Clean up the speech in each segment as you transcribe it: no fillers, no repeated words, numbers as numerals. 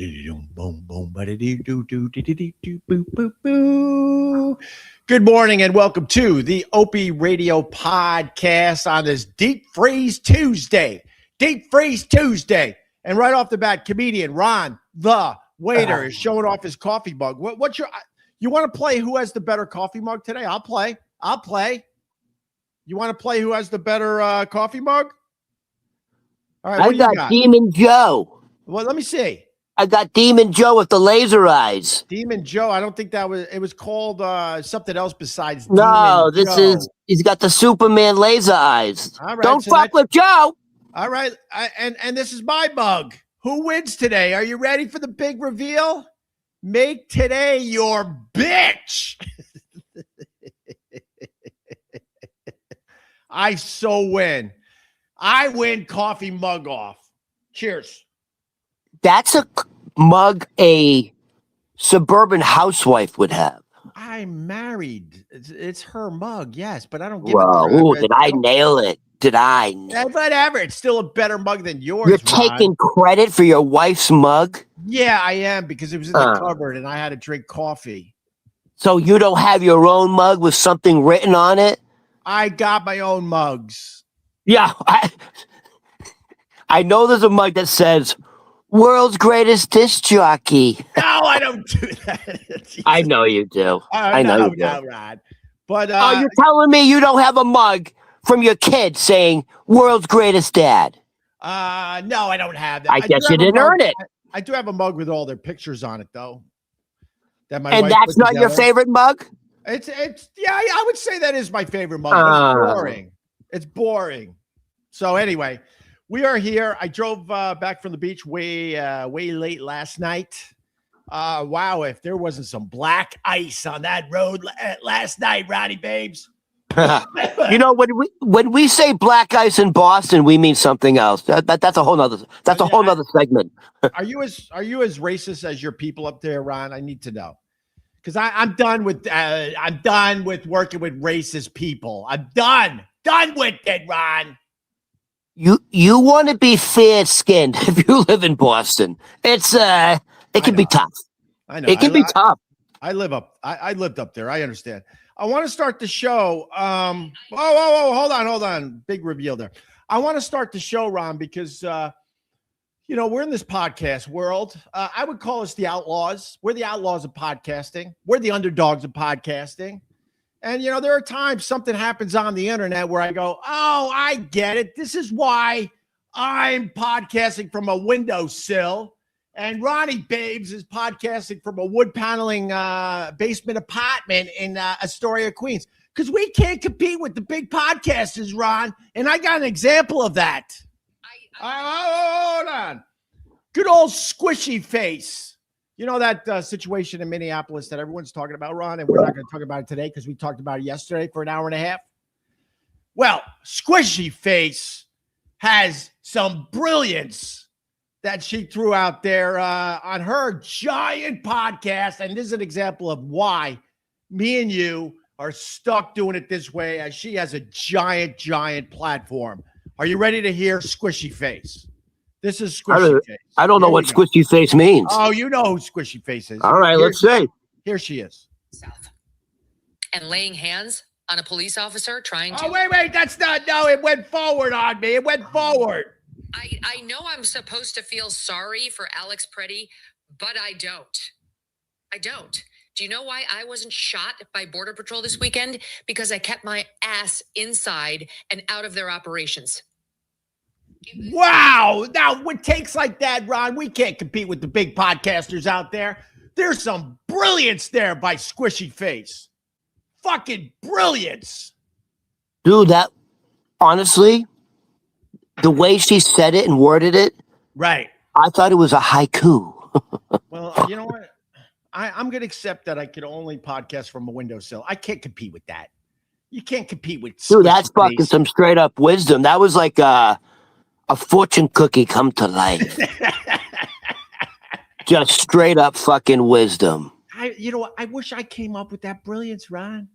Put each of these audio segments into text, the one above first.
Good morning and welcome to the Opie Radio Podcast on this Deep Freeze Tuesday. And right off the bat, comedian Ron, the waiter, is showing off his coffee mug. You want to play who has the better coffee mug today? I'll play. You want to play who has the better coffee mug? All right, I got Demon Joe. Well, let me see. I got Demon Joe with the laser eyes. Demon Joe. I don't think it was called something else besides No, Demon Joe. He's got the Superman laser eyes. All right, don't fuck with Joe. All right. And this is my mug. Who wins today? Are you ready for the big reveal? Make today your bitch. I so win. I win coffee mug off. Cheers. That's a mug a suburban housewife would have. I'm married. It's her mug, yes, but I don't give Whoa, did I nail it? Whatever. It's still a better mug than yours. You're taking credit for your wife's mug? Yeah, I am, because it was in the cupboard and I had to drink coffee. So you don't have your own mug with something written on it? I got my own mugs. Yeah, I know there's a mug that says world's greatest disc jockey. No, I don't do that. I know you do. I know you do. No, Rod. But you're telling me you don't have a mug from your kid saying world's greatest dad? No, I don't have that. I guess you didn't earn it. I do have a mug with all their pictures on it, though. And that's not your favorite mug? It's yeah, I would say that is my favorite mug. But it's boring. It's boring. So anyway, we are here. I drove back from the beach way late last night. Wow, if there wasn't some black ice on that road last night, Roddy Babes. You know, when we say black ice in Boston, we mean something else. That's a whole nother segment. Are you as racist as your people up there, Ron? I need to know. Because I'm done with working with racist people. I'm done with it, Ron. You want to be fair-skinned if you live in Boston. It can be tough. I know. It can be tough. I lived up there. I understand. I want to start the show. Hold on. Big reveal there. I want to start the show, Ron, because we're in this podcast world. I would call us the outlaws. We're the outlaws of podcasting. We're the underdogs of podcasting. And, there are times something happens on the internet where I go, oh, I get it. This is why I'm podcasting from a windowsill. And Ronnie Babes is podcasting from a wood paneling basement apartment in Astoria, Queens. Because we can't compete with the big podcasters, Ron. And I got an example of that. Hold on. Good old squishy face. You know that situation in Minneapolis that everyone's talking about, Ron, and we're not going to talk about it today because we talked about it yesterday for an hour and a half. Well, Squishy Face has some brilliance that she threw out there on her giant podcast, and this is an example of why me and you are stuck doing it this way, as she has a giant platform. Are you ready to hear Squishy Face? This is Squishy Face. I don't know what Squishy Face means. Oh, you know who Squishy Face is. All right, let's see. Here she is. South. And laying hands on a police officer trying to... Oh, wait, that's not... No, it went forward on me. It went forward. I know I'm supposed to feel sorry for Alex Preddy, but I don't. Do you know why I wasn't shot by Border Patrol this weekend? Because I kept my ass inside and out of their operations. Wow. Now, with takes like that, Ron, we can't compete with the big podcasters out there. There's some brilliance there by Squishy Face. Fucking brilliance. Dude, that, honestly, the way she said it and worded it, right? I thought it was a haiku. Well, you know what? I'm going to accept that I could only podcast from a windowsill. I can't compete with that. You can't compete with... Dude, that's fucking some straight up wisdom. That was like a fortune cookie come to life. Just straight up fucking wisdom. I wish I came up with that brilliance, Ron.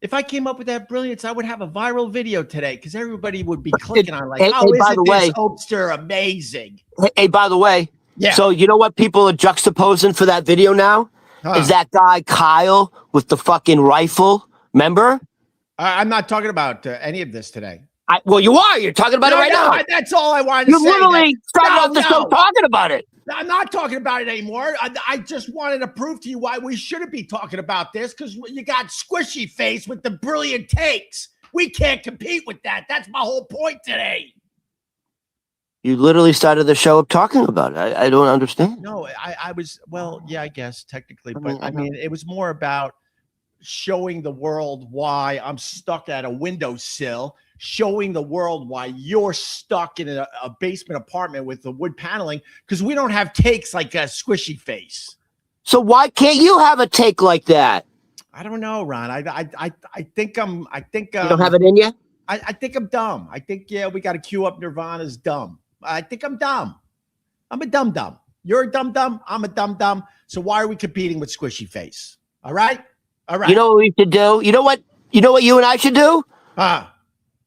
If I came up with that brilliance, I would have a viral video today because everybody would be clicking on like, isn't this Oakster amazing? Hey, by the way, Yeah. So you know what people are juxtaposing for that video now? Huh. Is that guy Kyle with the fucking rifle? Remember? I'm not talking about any of this today. Well, you are. You're talking about it right now. That's all I wanted to You say. literally started off the show talking about it. I'm not talking about it anymore. I just wanted to prove to you why we shouldn't be talking about this, because you got Squishy Face with the brilliant takes. We can't compete with that. That's my whole point today. You literally started the show up talking about it. I don't understand. No, I was, well, yeah, I guess technically, but I mean, it was more about showing the world why I'm stuck at a windowsill, showing the world why you're stuck in a basement apartment with the wood paneling, because we don't have takes like a Squishy Face. So why can't you have a take like that? I don't know, Ron. I think you don't have it in you? I think I'm dumb. I think, yeah, we got to cue up Nirvana's dumb. I think I'm dumb. I'm a dumb. You're a dumb. I'm a dumb. So why are we competing with Squishy Face? All right. You know what we should do? You know what you and I should do?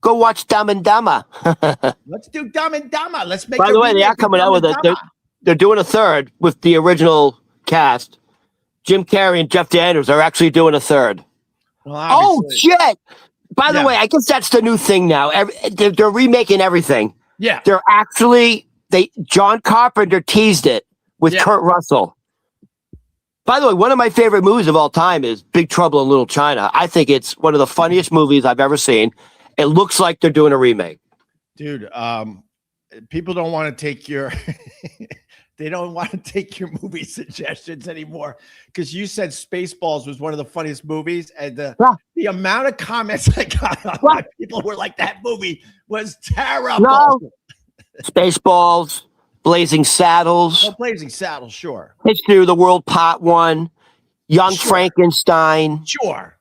Go watch Dumb and Dumber. Let's do Dumb and Dumber. Let's make. By the way, they are coming out with they're doing a third with the original cast. Jim Carrey and Jeff Daniels are actually doing a third. Well, oh shit! By the way, I guess that's the new thing now. They're remaking everything. Yeah, they're actually John Carpenter teased it with Kurt Russell. By the way, one of my favorite movies of all time is Big Trouble in Little China. I think it's one of the funniest movies I've ever seen. It looks like they're doing a remake. Dude, people don't want to take your they don't want to take your movie suggestions anymore, because you said Spaceballs was one of the funniest movies, and the amount of comments I got on people were like, that movie was terrible. No. Spaceballs, Blazing Saddles. Oh, Blazing Saddles, sure. History of the World Part 1, Young Frankenstein. Sure.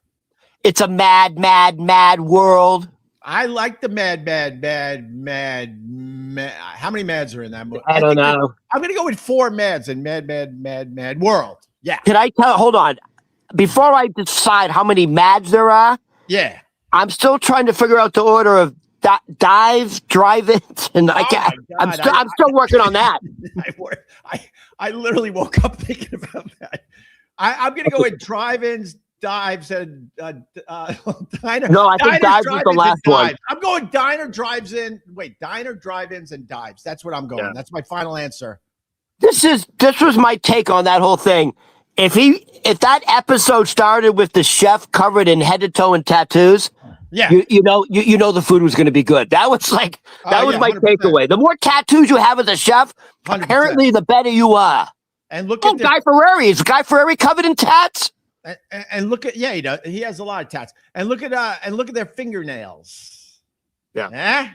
It's a mad world. I like the mad. How many mads are in that movie? I don't know. I'm going to go with 4 mads in mad world. Yeah. Can I hold on. Before I decide how many mads there are, I'm still trying to figure out the order of drive-ins, and I'm still working on that. I literally woke up thinking about that. I'm going to go with drive-ins, dives, and diner. No, I think dives is the last one. I'm going diner, drive-ins, and dives. That's what I'm going. Yeah. That's my final answer. This was my take on that whole thing. If that episode started with the chef covered in head to toe in tattoos, you know the food was going to be good. That was my 100%. Takeaway. The more tattoos you have as a chef, 100%. Apparently the better you are. And look at Guy Fieri. Is Guy Fieri covered in tats? And look at he does. He has a lot of tats. And look at their fingernails. Yeah.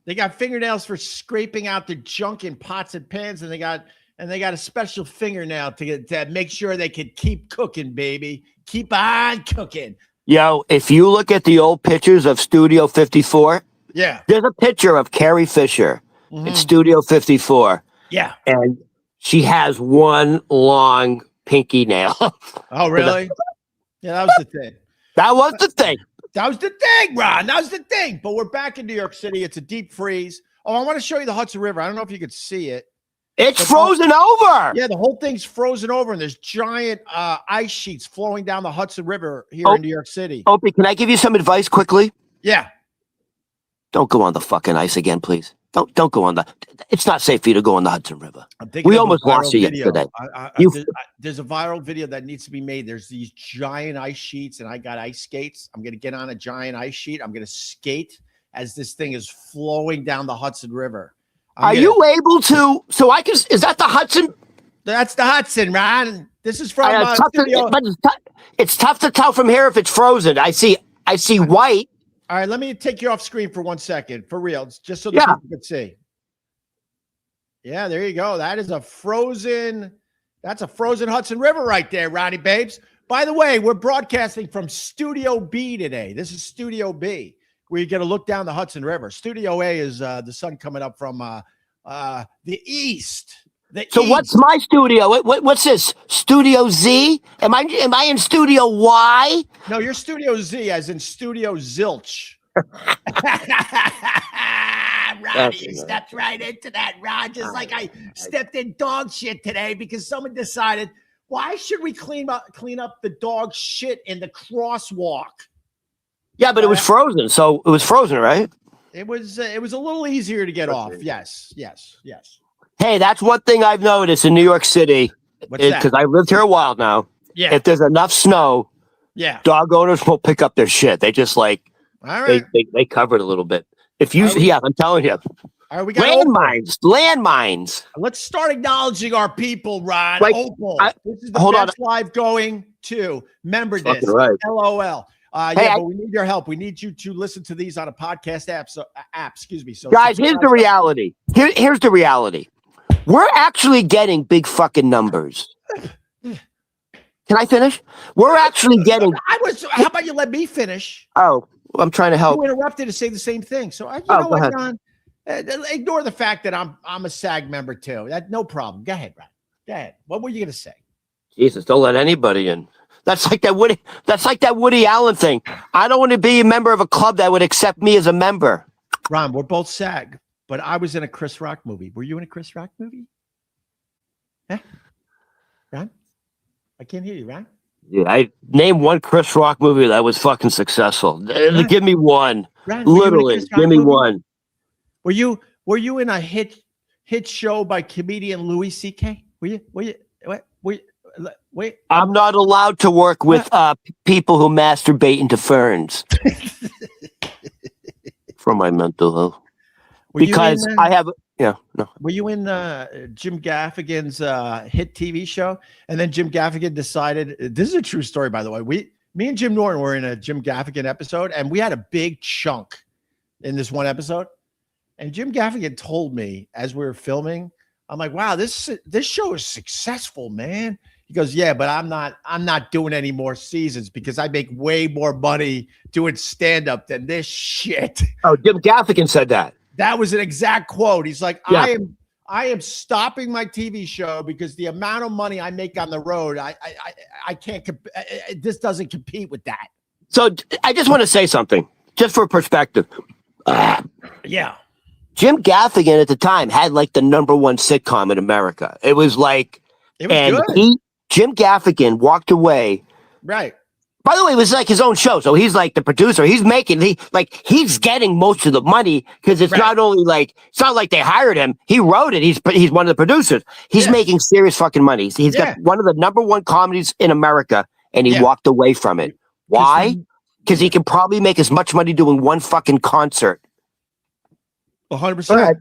They got fingernails for scraping out the junk in pots and pans, and they got a special fingernail to make sure they could keep cooking, baby. Keep on cooking. Yo, if you look at the old pictures of Studio 54, there's a picture of Carrie Fisher in Studio 54. Yeah. And she has one long pinky nail. Oh, really? Yeah, that was the thing. That was the thing. That was the thing, Ron. That was the thing. But we're back in New York City. It's a deep freeze. Oh, I want to show you the Hudson River. I don't know if you could see it. It's frozen over. Yeah, the whole thing's frozen over, and there's giant ice sheets flowing down the Hudson River here in New York City. Opie, can I give you some advice quickly? Yeah. Don't go on the fucking ice again, please. Don't go on it's not safe for you to go on the Hudson River. We almost lost you yesterday. There's a viral video that needs to be made. There's these giant ice sheets, and I got ice skates. I'm going to get on a giant ice sheet. I'm going to skate as this thing is flowing down the Hudson River. Are you able to? So I can. Is that the Hudson? That's the Hudson, Ron. This is from. It's tough to tell from here if it's frozen. I see white. All right, let me take you off screen for 1 second, for real, just so the people can see. Yeah, there you go. That's a frozen Hudson River right there, Ronnie Babes. By the way, we're broadcasting from Studio B today. This is Studio B, where you get a look down the Hudson River. Studio A is the sun coming up from the east. What's my studio? What's this? Studio Z? Am I in Studio Y? No, you're Studio Z, as in Studio Zilch. Yeah, Ron, you stepped right into that, Ron. Just like I stepped in dog shit today because someone decided, why should we clean up the dog shit in the crosswalk? Yeah, but it was frozen, so it was frozen, right? It was a little easier to get off. Yes. Hey, that's one thing I've noticed in New York City. Because I've lived here a while now. Yeah. If there's enough snow, dog owners won't pick up their shit. They just all right. They cover it a little bit. If you, I'm telling you. All right, we got landmines. Let's start acknowledging our people, Ron. Opal. This is the best live going to. Remember this. Right. LOL. But we need your help. We need you to listen to these on a podcast app. So, guys, here's the reality. Here's the reality. We're actually getting big fucking numbers. Can I finish? We're actually getting. How about you let me finish? Oh, I'm trying to help. You interrupted to say the same thing. So you know what, Ron? Ignore the fact that I'm a SAG member too. No problem. Go ahead, Ron. Go ahead. What were you going to say? Jesus, don't let anybody in. That's like that Woody Allen thing. I don't want to be a member of a club that would accept me as a member. Ron, we're both SAG, but I was in a Chris Rock movie. Were you in a Chris Rock movie? Huh? Ron? I can't hear you, Ron. Yeah, I named one Chris Rock movie that was fucking successful. Give me one. Ron, literally, give me one. Were you in a hit show by comedian Louis C.K.? Were you? Wait. I'm not allowed to work with people who masturbate into ferns for my mental health. Because I have, no. Were you in Jim Gaffigan's hit TV show? And then Jim Gaffigan decided, this is a true story, by the way. Me and Jim Norton were in a Jim Gaffigan episode, and we had a big chunk in this one episode. And Jim Gaffigan told me as we were filming, I'm like, wow, this show is successful, man. He goes, yeah, but I'm not doing any more seasons because I make way more money doing stand-up than this shit. Oh, Jim Gaffigan said that. That was an exact quote. He's like, yeah. I am stopping my TV show because the amount of money I make on the road, I can't. This doesn't compete with that. So I just want to say something, just for perspective. Yeah. Jim Gaffigan at the time had like the #1 sitcom in America. It was good. Jim Gaffigan walked away. Right. By the way, it was like his own show. So he's like the producer. He's getting most of the money because it's not only it's not like they hired him. He wrote it. He's one of the producers. He's making serious fucking money. He's got one of the #1 comedies in America, and he walked away from it. Why? Because he can probably make as much money doing one fucking concert. 100%.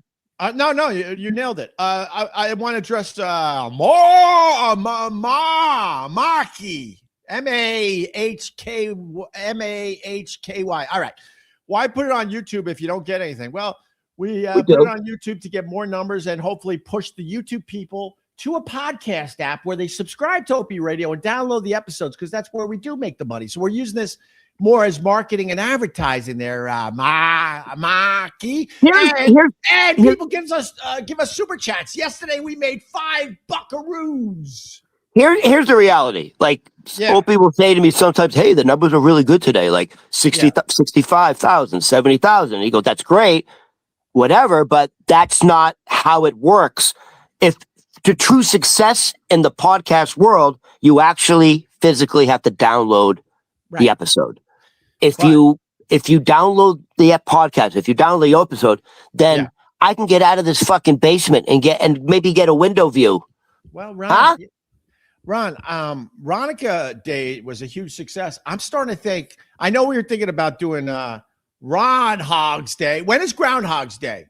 No, you nailed it. I want to address Marky. Mahky. All right. Why put it on YouTube if you don't get anything? Well, we put it on YouTube to get more numbers and hopefully push the YouTube people to a podcast app where they subscribe to Opie Radio and download the episodes because that's where we do make the money. So we're using this more as marketing and advertising there, Mahky. And people give us super chats. Yesterday we made 5 buckaroos. Here's the reality. Opie will say to me sometimes, hey, the numbers are really good today. 65,000, 70,000. He goes, that's great, whatever, but that's not how it works. If to true success in the podcast world, you actually physically have to download the episode. If you download the podcast, if you download the episode, then I can get out of this fucking basement and maybe get a window view. Well, Ron, Ronica Day was a huge success. I'm starting to think. I know we were thinking about doing Groundhog's Day. When is Groundhog's Day?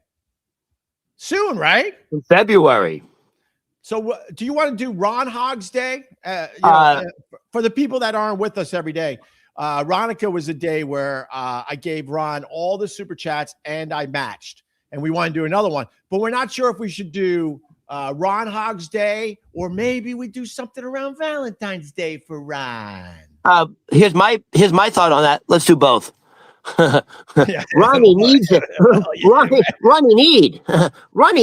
Soon, right? In February. So, do you want to do Ron Hogg's Day? For the people that aren't with us every day. Ronica was a day where I gave Ron all the super chats and I matched, and we want to do another one, but we're not sure if we should do Ron Hogg's Day or maybe we do something around Valentine's Day for Ron. Here's my thought on that. Let's do both. Ronnie needs it. Ronnie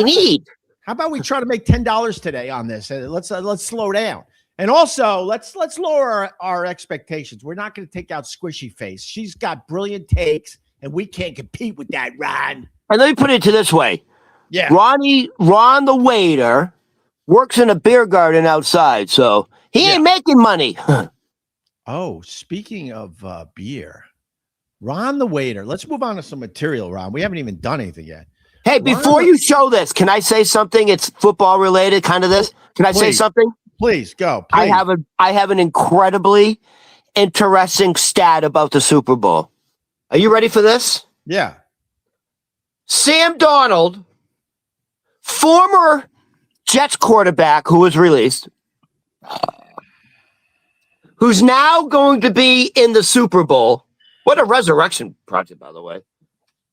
need. How about we try to make $10 today on this? Let's slow down. And also, let's lower our expectations. We're not going to take out Squishy Face. She's got brilliant takes, and we can't compete with that, Ron. And let me put it to this way. Yeah. Ron the waiter works in a beer garden outside, so he ain't making money. Oh, speaking of beer, Ron the waiter. Let's move on to some material, Ron. We haven't even done anything yet. Hey, before you show this, can I say something? It's football related, kind of this. Can I say something? Please go. Please. I have an incredibly interesting stat about the Super Bowl. Are you ready for this? Yeah. Sam Darnold, former Jets quarterback who was released, who's now going to be in the Super Bowl. What a resurrection project, by the way.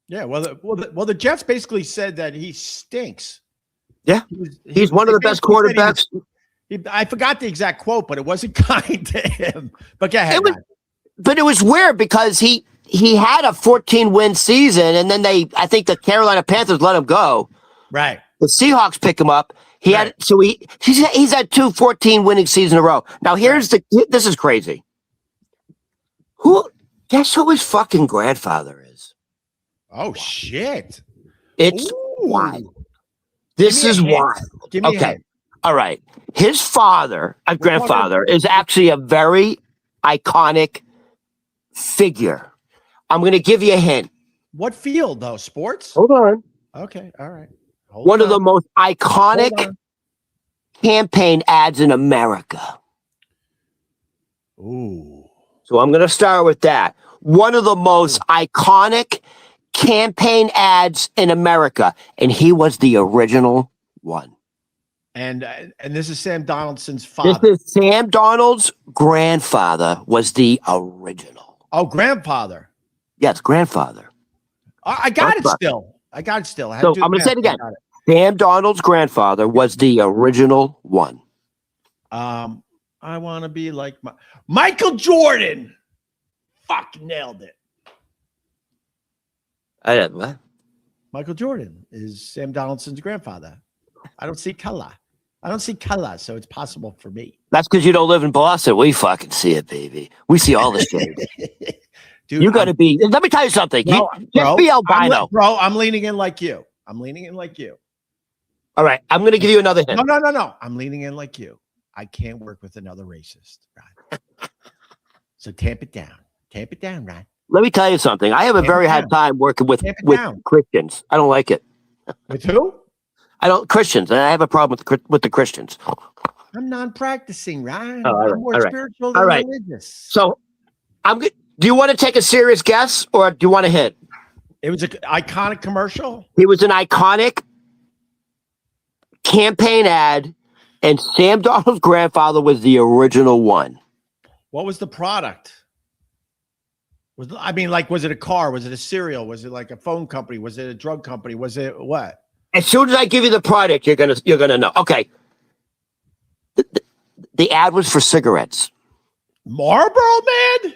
Yeah, well, the Jets basically said that he stinks. Yeah, he's one of the best quarterbacks. I forgot the exact quote, but it wasn't kind to him. But go ahead. But it was weird because he had a 14-win season, and then I think the Carolina Panthers let him go. Right. The Seahawks pick him up. He's had 2 14-winning seasons in a row. Now this is crazy. Guess who his fucking grandfather is? Oh shit! It's wild. This is wild. Give me a hint. All right. His grandfather, is actually a very iconic figure. I'm going to give you a hint. What field, though? Sports? Hold on. Okay. All right. One of the most iconic campaign ads in America. Ooh. So I'm going to start with that. One of the most iconic campaign ads in America. And he was the original one. And this is Sam Donaldson's father. This is Sam Donald's grandfather was the original. Oh, grandfather. Yes, grandfather. I got it still. I got it still. So I'm going to say it again. Sam Donald's grandfather was the original one. I want to be like Michael Jordan. Fuck, nailed it. What? Michael Jordan is Sam Donaldson's grandfather. I don't see color, so it's possible for me. That's because you don't live in Boston. We fucking see it, baby. We see all the shit. Dude, you got to be. Let me tell you something. Just be albino. I'm leaning in like you. All right. I'm going to give you another hint. No. I'm leaning in like you. I can't work with another racist, Ryan. So tamp it down, Ryan. Let me tell you something. I have a very hard time working with Christians. I don't like it. With who? Christians. I have a problem with the Christians. I'm non-practicing, Ryan. I'm more spiritual than religious. So I'm good. Do you want to take a serious guess or do you want to hit? It was an iconic commercial. It was an iconic campaign ad, and Sam Donald's grandfather was the original one. What was the product? Was it a car? Was it a cereal? Was it like a phone company? Was it a drug company? Was it what? As soon as I give you the product, you're gonna know. Okay. The ad was for cigarettes. Marlboro Man?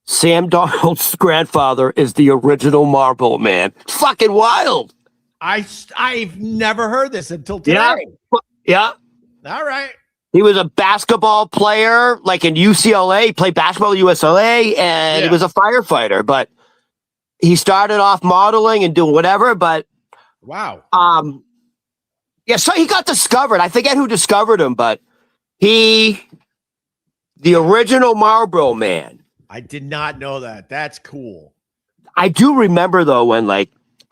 Sam Donald's grandfather is the original Marlboro Man. It's fucking wild. I've never heard this until today. Yeah. All right. He was a basketball player, like in UCLA. He played basketball at UCLA, and he was a firefighter. But he started off modeling and doing whatever. But wow. So he got discovered. I forget who discovered him, but the original Marlboro Man. I did not know that. That's cool. I do remember though when I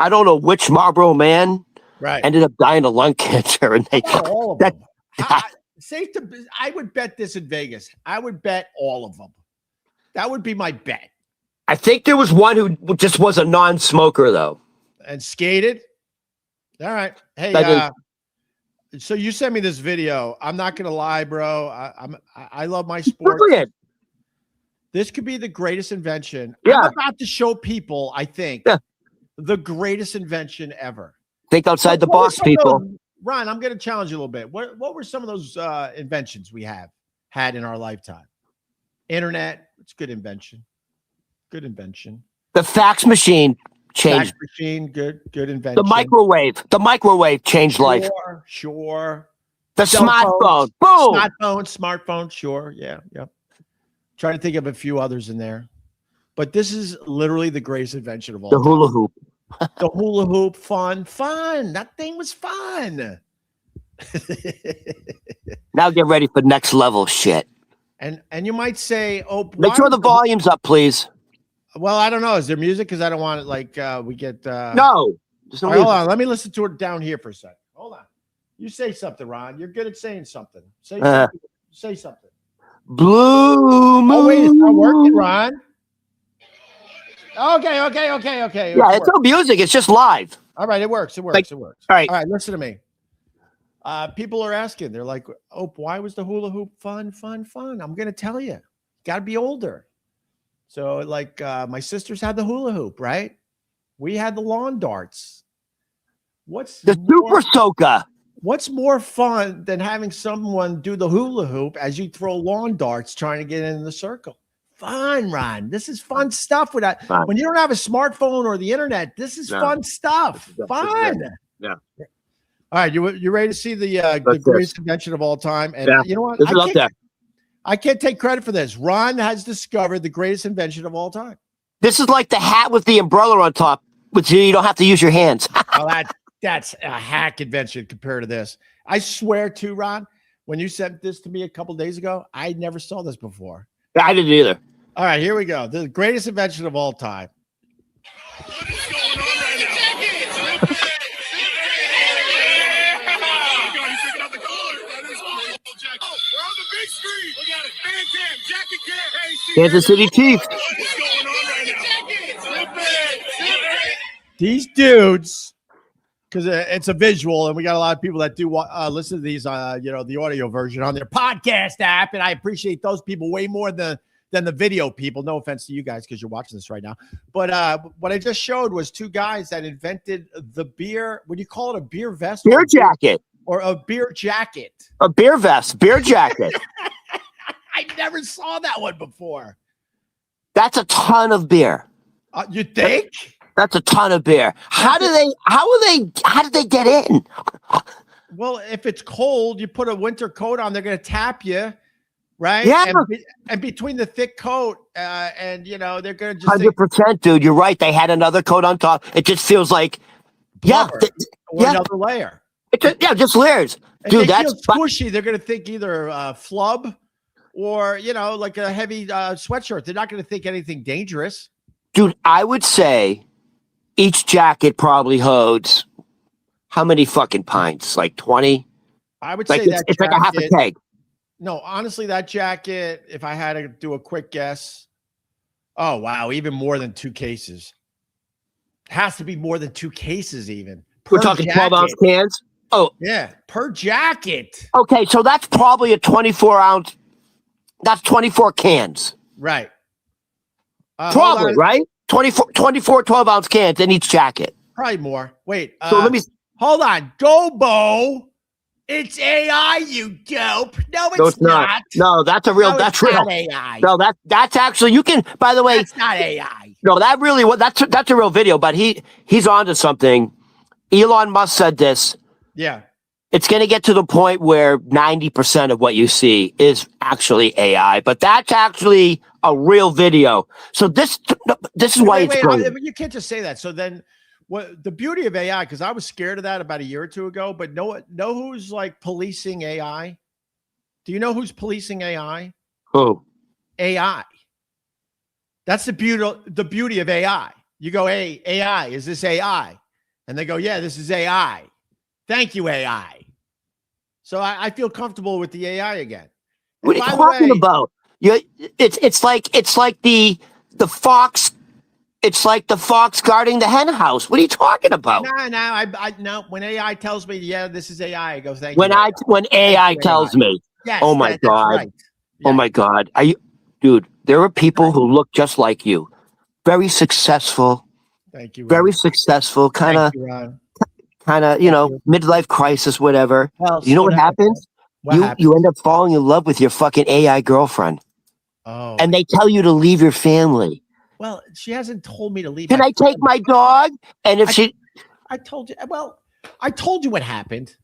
don't know which Marlboro Man ended up dying of lung cancer, and all of them. I would bet this in Vegas. I would bet all of them. That would be my bet. I think there was one who just was a non-smoker though, and skated. All right. Hey, so you sent me this video. I'm not gonna lie, bro. I love my sports. This could be the greatest invention. Yeah. I'm about to show people, I think, the greatest invention ever. Think outside the box, people. Ron, I'm going to challenge you a little bit. What were some of those inventions we had in our lifetime? Internet, it's good invention. Good invention. The fax machine changed. Fax machine, good invention. The microwave changed life. Sure. The smartphone, boom. Smartphone, sure. Yeah. Trying to think of a few others in there. But this is literally the greatest invention of all time. The hula hoop. The hula hoop, fun. That thing was fun. Now get ready for next level shit. And you might say, oh, make sure the volume's up, please. Well, I don't know. Is there music? Because I don't want it like we get. No. All right, hold on. Let me listen to it down here for a second. Hold on. You say something, Ron. You're good at saying something. Say something. Say something. Blue moon. Oh, wait. It's not working, Ron. Okay. Yeah, it's no music. It's just live. All right. It works. It works. All right. Listen to me. People are asking. They're like, oh, why was the hula hoop fun? I'm going to tell you. Got to be older. So, like, my sisters had the hula hoop, right? We had the lawn darts. What's the super soaker? What's more fun than having someone do the hula hoop as you throw lawn darts trying to get in the circle? Fun, Ron. This is fun stuff. When you don't have a smartphone or the internet, this is fun stuff. Fun. Yeah. All right, you ready to see the greatest invention of all time? And you know what? I can't take credit for this. Ron has discovered the greatest invention of all time. This is like the hat with the umbrella on top, which you don't have to use your hands. Well, that's a hack invention compared to this. I swear to Ron, when you sent this to me a couple days ago, I never saw this before. I didn't either. All right, here we go. The greatest invention of all time. What is going on right now? We're on the big screen. We got it. Fan cam, jacket cam. Hey, Kansas City Chiefs. what's going on right now? These dudes, because it's a visual, and we got a lot of people that do listen to these, the audio version on their podcast app, and I appreciate those people way more than the video people. No offense to you guys because you're watching this right now. But what I just showed was two guys that invented the beer. Would you call it a beer vest? Beer jacket. Or a beer jacket. A beer vest. Beer jacket. I never saw that one before. That's a ton of beer. You think? That's a ton of beer. How did they get in? Well, if it's cold, you put a winter coat on, they're going to tap you. Right. Yeah. And between the thick coat and, they're going to just 100%, dude. You're right. They had another coat on top. It just feels like, another layer. Just layers. And dude, that's squishy. They're going to think either flub or, like a heavy sweatshirt. They're not going to think anything dangerous. Dude, I would say each jacket probably holds how many fucking pints? Like 20? I would say it's like a half a keg. No, honestly, that jacket, if I had to do a quick guess, oh, wow, even more than 2 cases. Has to be more than 2 cases even. We're talking 12-ounce cans? Oh. Yeah, per jacket. Okay, so that's probably a 24-ounce. That's 24 cans. Right. Probably, right? 24 12-ounce cans in each jacket. Probably more. Wait. So let me... Hold on. Gobo. It's AI, you dope. No, it's not. No, that's a real. That's real. AI. No, that's actually. You can. By the way, that's not AI. No, that really. That's a real video. But he's onto something. Elon Musk said this. Yeah. It's going to get to the point where 90% of what you see is actually AI, but that's actually a real video. So this is why it's brilliant. You can't just say that. So then. What the beauty of AI, because I was scared of that about a year or two ago, but know who's like policing AI? Do you know who's policing AI? Who? AI. That's the beauty of AI. You go, hey, AI, is this AI? And they go, yeah, this is AI. Thank you, AI. So I feel comfortable with the AI again. What are you talking about? It's like the fox. It's like the fox guarding the hen house. What are you talking about? No. When AI tells me, yeah, this is AI, I go, thank you. When AI tells me, yes, oh my God, right. Yeah. Oh my God, dude? There are people who look just like you, very successful. Thank you. Ron. Very successful, kind of, midlife crisis, whatever. Well, you know what happens? You end up falling in love with your fucking AI girlfriend. Oh. And they tell you to leave your family. Well, she hasn't told me to leave. Can I take my dog? And if I told you. Well, I told you what happened.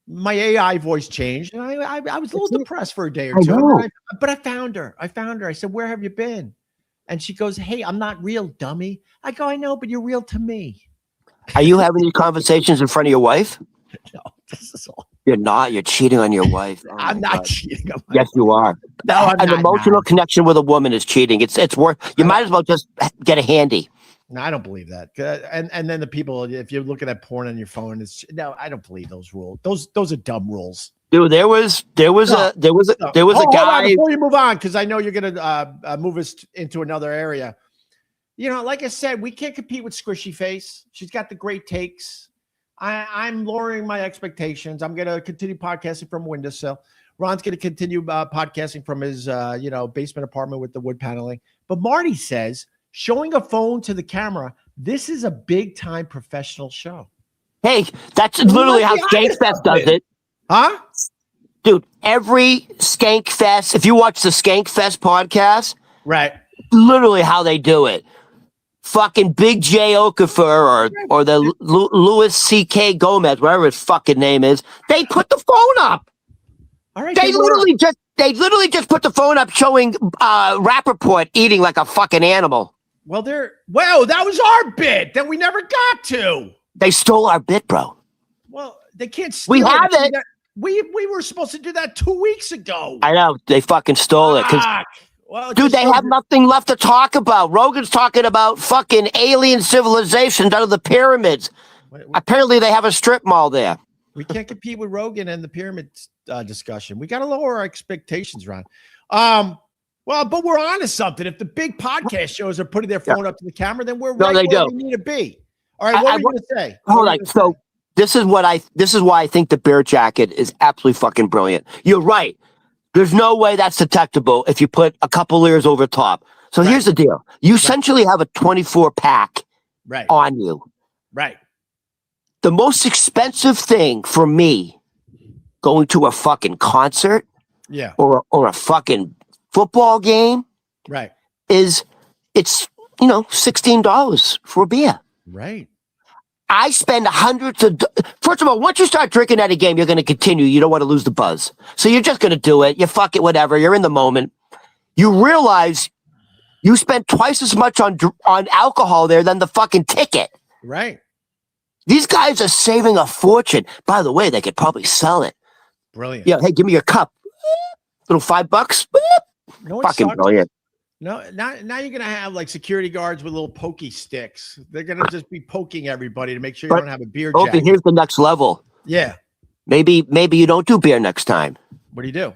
My AI voice changed, and I was a little depressed for a day or two. But I found her. I said, "Where have you been?" And she goes, "Hey, I'm not real, dummy." I go, "I know, but you're real to me." Are you having these conversations in front of your wife? No, this is all. You're not. You're cheating on your wife. Oh I'm not cheating on my Yes, you are. No, I'm An not. emotional connection with a woman is cheating. It's worth. You might as well just get a handy. No, I don't believe that. And then the people, if you're looking at porn on your phone, I don't believe those rules. Those are dumb rules. Dude, there was a guy. Hold on, before you move on, because I know you're gonna move us into another area. Like I said, we can't compete with Squishy Face. She's got the great takes. I'm lowering my expectations. I'm gonna continue podcasting from a windowsill. Ron's gonna continue podcasting from his basement apartment with the wood paneling. But Marty says, showing a phone to the camera, this is a big time professional show. Hey, that's literally how Skankfest does it. Huh? Dude, every Skankfest, if you watch the Skankfest podcast, right, literally how they do it. Fucking Big J Okafor or the Louis C.K. Gomez, whatever his fucking name is, they put the phone up. All right, They literally just put the phone up showing Rappaport eating like a fucking animal. Well, that was our bit that we never got to. They stole our bit, bro. Well, they can't steal We have it. We were supposed to do that 2 weeks ago. I know. They fucking stole it. Well, dude, they have nothing left to talk about. Rogan's talking about fucking alien civilizations out of the pyramids. Apparently, they have a strip mall there. We can't compete with Rogan and the pyramid discussion. We got to lower our expectations, Ron. Well, but we're on to something. If the big podcast shows are putting their phone up to the camera, then we're right where we need to be. All right, what are you going to say? Hold on. So this is why I think the bear jacket is absolutely fucking brilliant. You're right. There's no way that's detectable if you put a couple layers over top. So here's the deal. You essentially have a 24 pack on you. Right. The most expensive thing for me going to a fucking concert or a fucking football game is it's $16 for a beer. Right. I spend hundreds of. First of all, once you start drinking at a game, you're going to continue. You don't want to lose the buzz, so you're just going to do it. You fuck it, whatever. You're in the moment. You realize you spent twice as much on alcohol there than the fucking ticket. Right. These guys are saving a fortune. By the way, they could probably sell it. Brilliant. Yeah. Hey, give me your cup. Little $5. Fucking brilliant. No, now you're gonna have like security guards with little pokey sticks. They're gonna just be poking everybody to make sure you don't have a beer jacket. Okay, here's the next level. Yeah. Maybe you don't do beer next time. What do you do?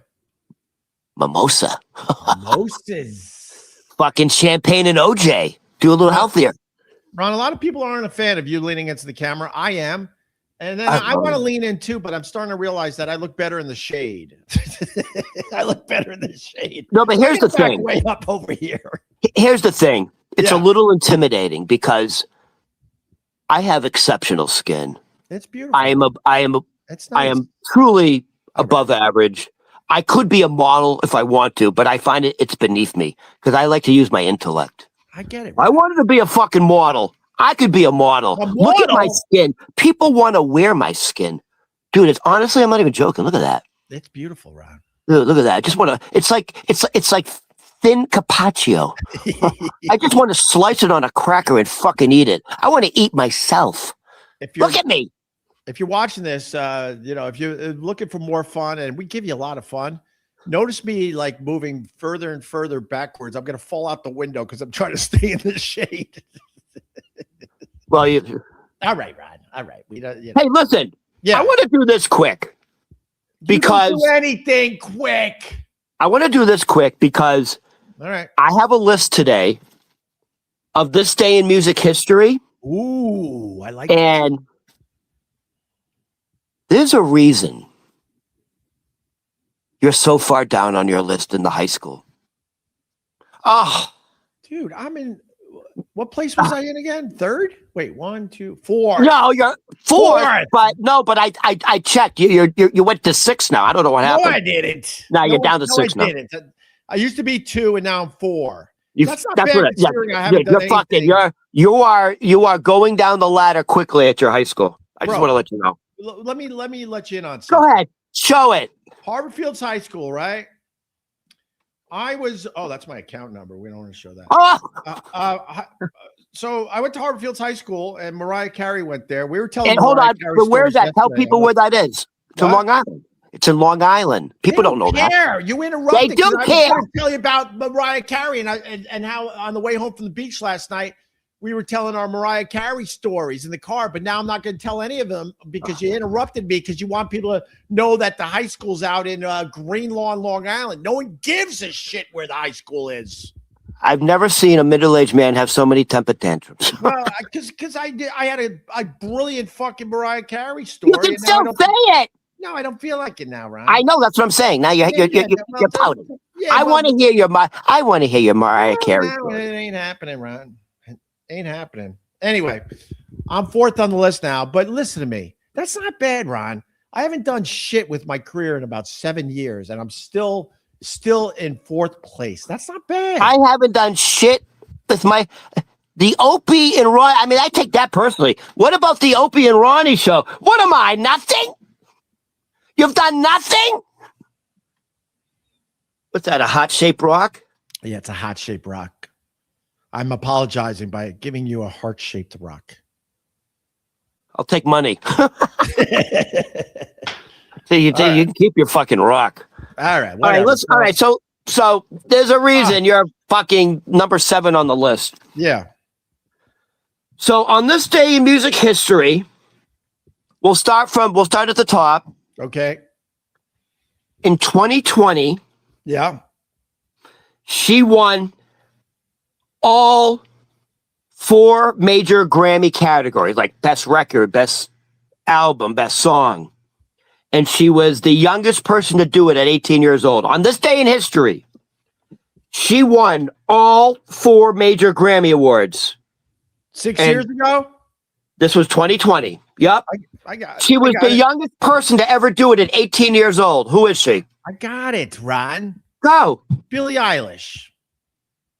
Mimosa. Mimosas. Fucking champagne and OJ. Do a little healthier. Ron, a lot of people aren't a fan of you leaning into the camera. I am. And then I want to lean in too, but I'm starting to realize that I look better in the shade. I look better in the shade. No, but here's the thing. Way up over here. Here's the thing. It's a little intimidating because I have exceptional skin. It's beautiful. I am It's nice. I am truly above average. I could be a model if I want to, but I find it's beneath me because I like to use my intellect. I get it. I wanted to be a fucking model. I could be a model. Look at my skin. People want to wear my skin. Dude, it's honestly, I'm not even joking. Look at that. It's beautiful, Ron. Dude, look at that. I just want to, it's like thin carpaccio. I just want to slice it on a cracker and fucking eat it. I want to eat myself. Look at me. If you're watching this, if you're looking for more fun, and we give you a lot of fun, notice me like moving further and further backwards. I'm going to fall out the window because I'm trying to stay in the shade. Well, all right, Ron. All right. Hey, listen. Yeah, I want to do this quick because you don't do anything quick. I want to do this quick because all right, I have a list today of this day in music history. Ooh, I like and that. There's a reason you're so far down on your list in the high school. Oh, dude, I'm in. What place was I in again? Third? Wait, 1, 2, 4. No, you're fourth. But I checked. You went to 6 now. I don't know what happened. No, I didn't. No, you're down to 6 now. Didn't. I used to be 2 and now I'm 4. That's not bad. You're fucking. You are going down the ladder quickly at your high school. I just want to let you know. Let me let you in on something. Go ahead. Show it. Harborfields High School, right? I was. Oh, that's my account number. We don't want to show that. So I went to Harbor Fields High School, and Mariah Carey went there. We were telling. And hold Mariah on, Carey but where's stories that? Tell yesterday. people where that is. It's in Long Island. It's in Long Island. People don't know care. that. You interrupted. They do I care. was going to tell you about Mariah Carey and how on the way home from the beach last night we were telling our Mariah Carey stories in the car. But now I'm not going to tell any of them because you interrupted me because you want people to know that the high school's out in Green Lawn, Long Island. No one gives a shit where the high school is. I've never seen a middle-aged man have so many temper tantrums. Well, because I had a brilliant fucking Mariah Carey story. You can still say it. No, I don't feel like it now, Ron. I know that's what I'm saying. Now you're pouting. I want to hear your Mariah Carey story. It ain't happening, Ron. It ain't happening. Anyway, I'm fourth on the list now. But listen to me. That's not bad, Ron. I haven't done shit with my career in about 7 years, and I'm still in fourth place. That's not bad. I haven't done shit with the Opie and Ron. I mean, I take that personally. What about the Opie and Ronnie show? What am I? Nothing? You've done nothing? What's that? A heart-shaped rock? Yeah, it's a heart-shaped rock. I'm apologizing by giving you a heart-shaped rock. I'll take money. So you can keep your fucking rock. All right. All right. So there's a reason you're fucking number 7 on the list. Yeah. So on this day in music history, we'll start at the top. Okay. In 2020, yeah, she won all 4 major Grammy categories, like best record, best album, best song. And she was the youngest person to do it at 18 years old. On this day in history, she won all 4 major Grammy Awards. 6 years ago? This was 2020. Yep. I got it. She was the youngest person to ever do it at 18 years old. Who is she? I got it, Ron. Go. Billie Eilish.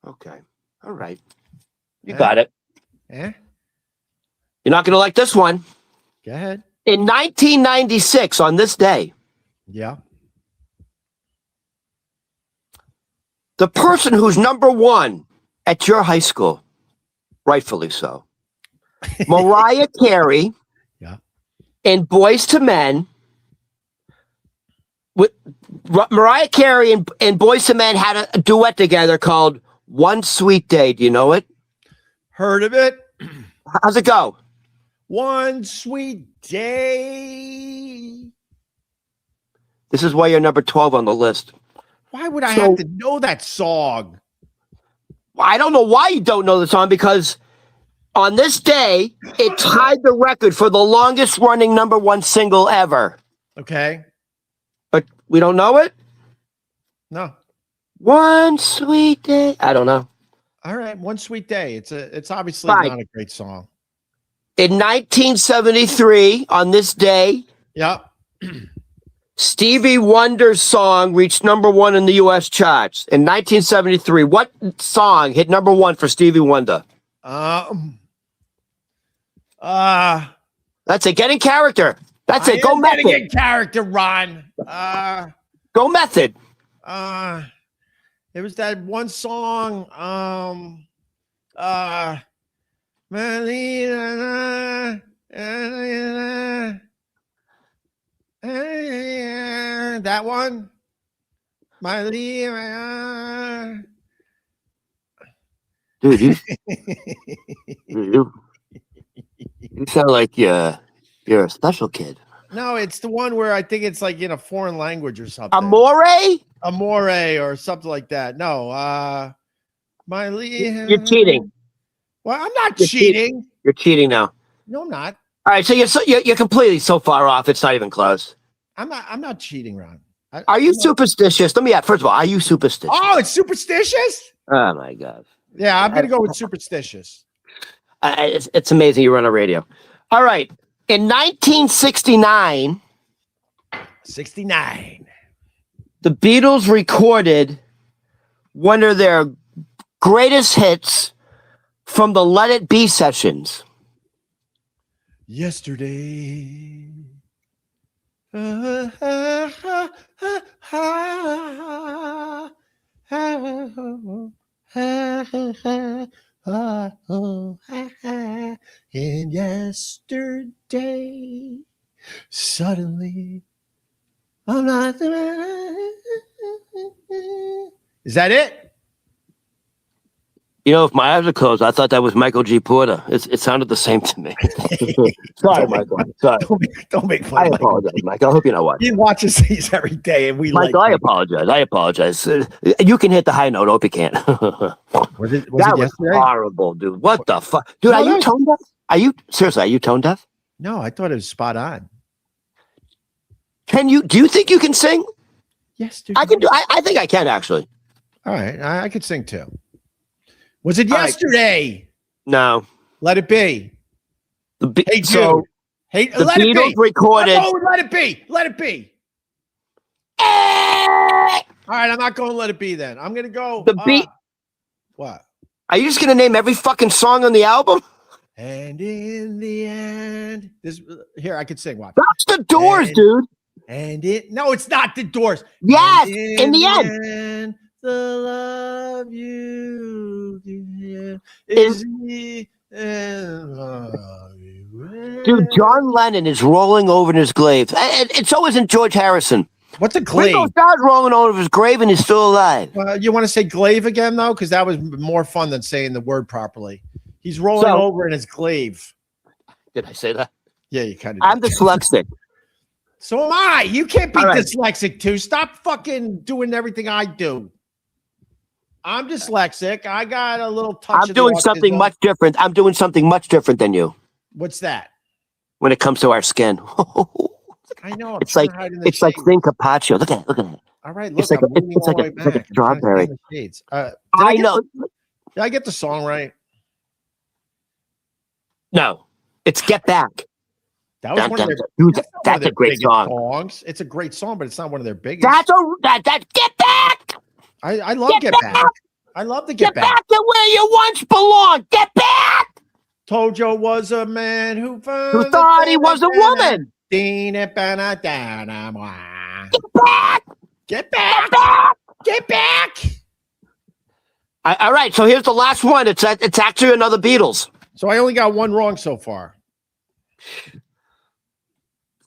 Okay. All right. You got it. Yeah. You're not going to like this one. Go ahead. In 1996, on this day, yeah, the person who's number 1 at your high school, rightfully so, Mariah Carey, yeah, and Boyz II Men. Mariah Carey and Boyz II Men had a duet together called "One Sweet Day." Do you know it? Heard of it? How's it go? One sweet day. This is why you're number 12 on the list. Why would I have to know that song? I don't know why you don't know the song, because on this day, it tied the record for the longest running number 1 single ever. Okay. But we don't know it? No. One Sweet Day. I don't know. All right. One Sweet Day. It's obviously not a great song. In 1973, on this day, yep, Stevie Wonder's song reached number 1 in the U.S. charts. In 1973, what song hit number 1 for Stevie Wonder? That's it. Get in character. That's it. Go method. Get in character, Ron. Go method. It was that one song. That one. Dude, you sound like you're a special kid. No, it's the one where I think it's like in a foreign language or something. Amore or something like that. No, you're cheating. Well, I'm not cheating. You're cheating now. No, I'm not. All right, so you're completely so far off. It's not even close. I'm not cheating, Ron. Are you superstitious? Let me ask. First of all, are you superstitious? Oh, it's superstitious? Oh my God. Yeah, I'm gonna go with superstitious. It's amazing you run a radio. All right. In 1969, the Beatles recorded one of their greatest hits from the Let It Be sessions. Yesterday. yesterday. Suddenly, I'm not the man. Is that it? You know, if my eyes are closed, I thought that was Michael G. Porter. It sounded the same to me. Sorry, Michael. Sorry. Don't make fun. I apologize, Michael. I hope you're not watching. He watches these every day, and we Michael, like. I apologize. I apologize. You can hit the high note. Hope you can. Was that it was yesterday? horrible, dude. What the fuck, dude? No, are you tone deaf? Are you tone deaf? No, I thought it was spot on. Do you think you can sing? Yes, dude. I can do. I think I can actually. All right, I could sing too. Was it yesterday? No. Let it be. Hey, Jude. So Hey, the let Beatles it be. recorded. Oh, let it be. Let it be. All right, I'm not going to let it be then. I'm going to go. The beat. What? Are you just going to name every fucking song on the album? And in the end, here I could sing. What? That's the Doors, dude. No, it's not the Doors. Yes, and in the end. The love you give is the dude, John Lennon is rolling over in his grave. And so isn't George Harrison. What's a glaive? Ringo Starr's rolling over his grave and he's still alive. You want to say glaive again, though? Because that was more fun than saying the word properly. He's rolling over in his glaive. Did I say that? Yeah, you kind of. I'm dyslexic. So am I. You can't be dyslexic, too. Stop fucking doing everything I do. I'm dyslexic. I got a little touch. I'm doing something much different. I'm doing something much different than you. What's that? When it comes to our skin. I know. It's like thin carpaccio. Look at it. All right. Look, it's like a strawberry. I know. Did I get the song right? No. It's Get Back. That was one of their. That's a great song. Songs. It's a great song, but it's not one of their biggest. That's Get Back. I love Get Back. I love the Get Back. Get back to where you once belonged. Get back. Tojo was a man who thought he was a woman. Get back. Get back. Get back. Get back. All right. So here's the last one. It's actually another Beatles. So I only got one wrong so far.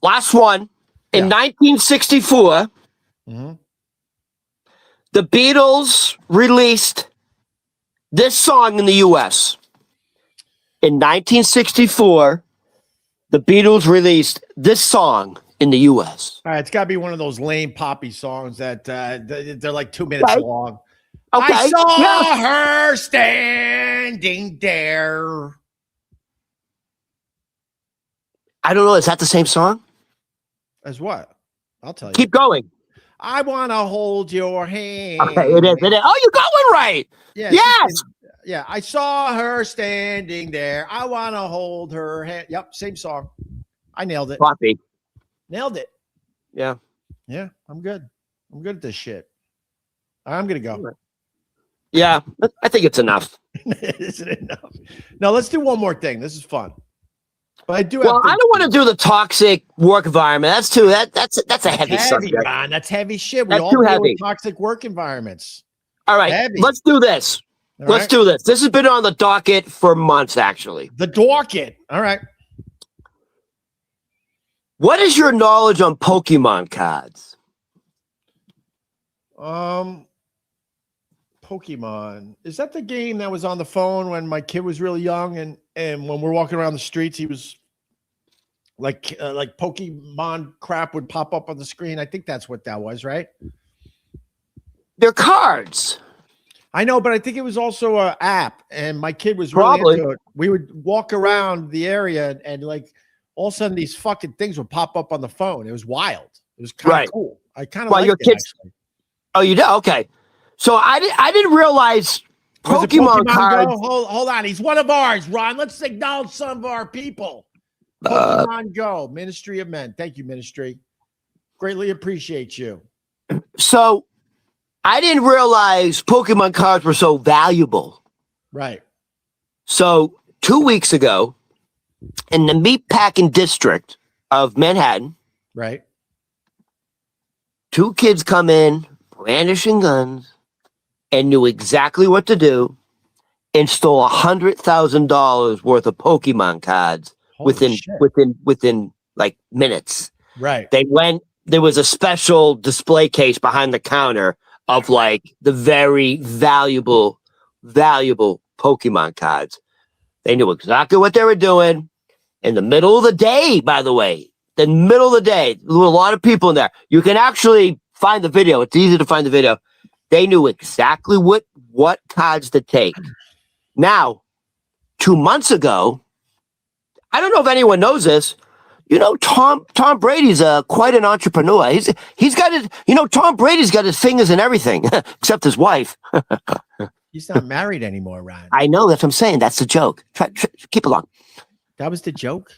Last one. In 1964. Mm-hmm. The Beatles released this song in the U.S. In 1964, the Beatles released this song in the U.S. All right, it's got to be one of those lame poppy songs that they're like 2 minutes long. Okay. I saw her standing there. I don't know. Is that the same song? As what? I'll tell you. Keep going. I want to hold your hand. Okay, it is. Oh, you're going right. Yeah, yes. Yeah, I saw her standing there. I want to hold her hand. Yep, same song. I nailed it. Poppy. Nailed it. Yeah. Yeah, I'm good. I'm good at this shit. I'm going to go. Yeah, I think it's enough. Is it enough? No, let's do one more thing. This is fun. But I do. Well, I don't want to do the toxic work environment. That's a heavy subject. Man. That's heavy shit. That's all too heavy. Toxic work environments. All right, let's do this. Let's do this. This has been on the docket for months, actually. The docket. All right. What is your knowledge on Pokemon cards? Pokemon. Is that the game that was on the phone when my kid was really young and when we're walking around the streets, he was like Pokemon crap would pop up on the screen. I think that's what that was, right? They're cards. I know, but I think it was also an app, and my kid was really into it. We would walk around the area and like all of a sudden these fucking things would pop up on the phone. It was wild. It was kind of cool. I kind of liked your kids. Actually. Oh, you did? Okay. So I didn't realize Pokemon cards. Go? Hold on. He's one of ours, Ron. Let's acknowledge some of our people. Pokemon Go, Ministry of Men. Thank you, Ministry. Greatly appreciate you. So I didn't realize Pokemon cards were so valuable. Right. So 2 weeks ago, in the meatpacking district of Manhattan, right, 2 kids come in brandishing guns and knew exactly what to do and stole $100,000 worth of Pokemon cards Holy within like minutes. Right. They went. There was a special display case behind the counter of like the very valuable Pokemon cards. They knew exactly what they were doing. In the middle of the day, by the way, the middle of the day, there were a lot of people in there. You can actually find the video. It's easy to find the video. They knew exactly what cards to take. Now, 2 months ago, I don't know if anyone knows this. You know, Tom Brady's quite an entrepreneur. He's got his. You know, Tom Brady's got his fingers in everything except his wife. He's not married anymore, Ryan. I know. That's what I'm saying. That's the joke. Keep along. That was the joke.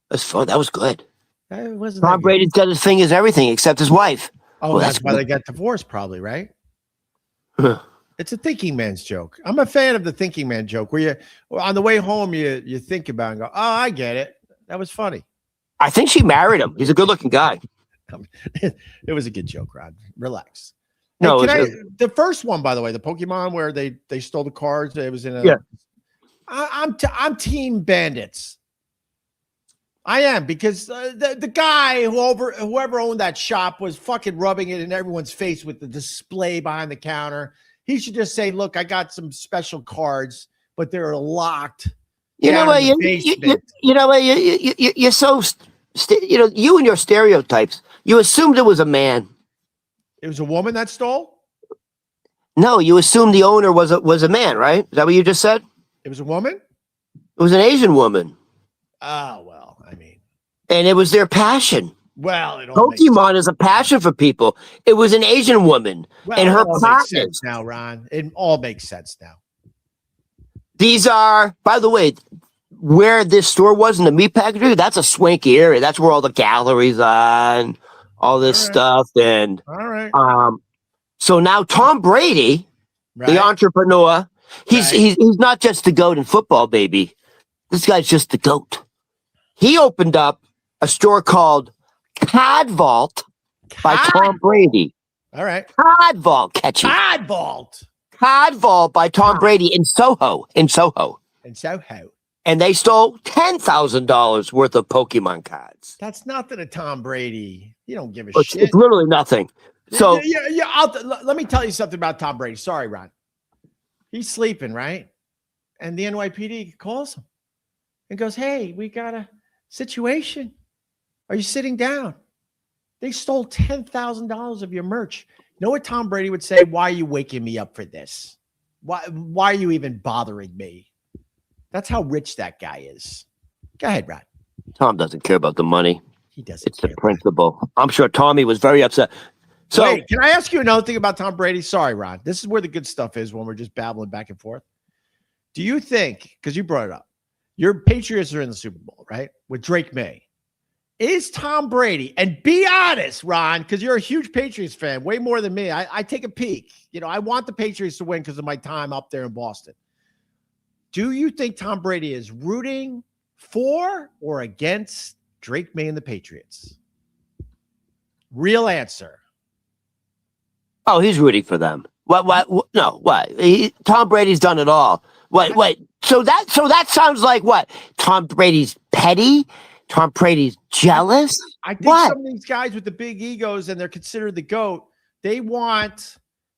That's fun. That was good. That wasn't Tom Brady's got his fingers in everything except his wife. Oh, well, that's why they got divorced, probably, right? It's a thinking man's joke. I'm a fan of the thinking man joke, where you on the way home you think about it and go, "Oh, I get it. That was funny." I think she married him. He's a good-looking guy. It was a good joke, Rod. Relax. No, Hey, the first one, by the way, the Pokemon where they stole the cards. It was in a. Yeah. I'm Team Bandits. I am, because the guy whoever owned that shop was fucking rubbing it in everyone's face with the display behind the counter. He should just say, "Look, I got some special cards, but they're locked." You know what? You know what? You're so you and your stereotypes. You assumed it was a man. It was a woman that stole? No, you assumed the owner was a man, right? Is that what you just said? It was a woman? It was an Asian woman. Oh, well, I mean. And it was their passion. Well, Pokemon is a passion for people. It was an Asian woman. Well, and her makes sense now, Ron. It all makes sense now. These are, by the way, where this store was in the meat packager, that's a swanky area. That's where all the galleries are and all this stuff. And all right. So now Tom Brady, the entrepreneur, he's not just the GOAT in football, baby. This guy's just the GOAT. He opened up a store called Card Vault by Tom Brady. All right. Card Vault, catchy. Card Vault. Card Vault by Tom Brady in Soho. And they stole $10,000 worth of Pokemon cards. That's nothing to Tom Brady. You don't give a shit. It's literally nothing. So let me tell you something about Tom Brady. Sorry, Ron. He's sleeping, right? And the NYPD calls him and goes, "Hey, we got a situation. Are you sitting down? They stole $10,000 of your merch." You know what Tom Brady would say? "Why are you waking me up for this? Why are you even bothering me?" That's how rich that guy is. Go ahead, Rod. Tom doesn't care about the money. He doesn't. It's the principle. I'm sure Tommy was very upset. So, wait, can I ask you another thing about Tom Brady? Sorry, Ron. This is where the good stuff is when we're just babbling back and forth. Do you think, because you brought it up, your Patriots are in the Super Bowl, right? With Drake May. Is Tom Brady, and be honest, Ron, because you're a huge Patriots fan, way more than me. I take a peek. You know, I want the Patriots to win because of my time up there in Boston. Do you think Tom Brady is rooting for or against Drake May and the Patriots? Real answer. Oh, he's rooting for them. What? No, what? Tom Brady's done it all. Wait. So that sounds like what? Tom Brady's petty? Tom Brady's jealous? I think some of these guys with the big egos and they're considered the GOAT, they want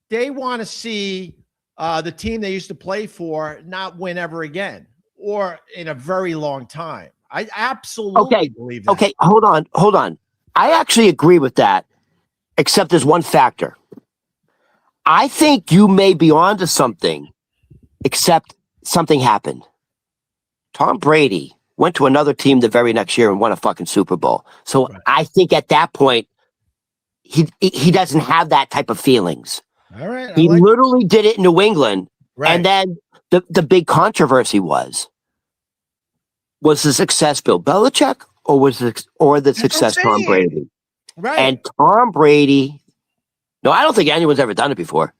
to see the team they used to play for not win ever again or in a very long time. I absolutely believe that. Okay, hold on. I actually agree with that, except there's one factor. I think you may be onto something, except something happened. Tom Brady went to another team the very next year and won a fucking Super Bowl. So I think at that point, he doesn't have that type of feelings. All right. He literally did it in New England. Right. And then the big controversy was the success Bill Belichick or the success Tom Brady? Right. And Tom Brady, no, I don't think anyone's ever done it before.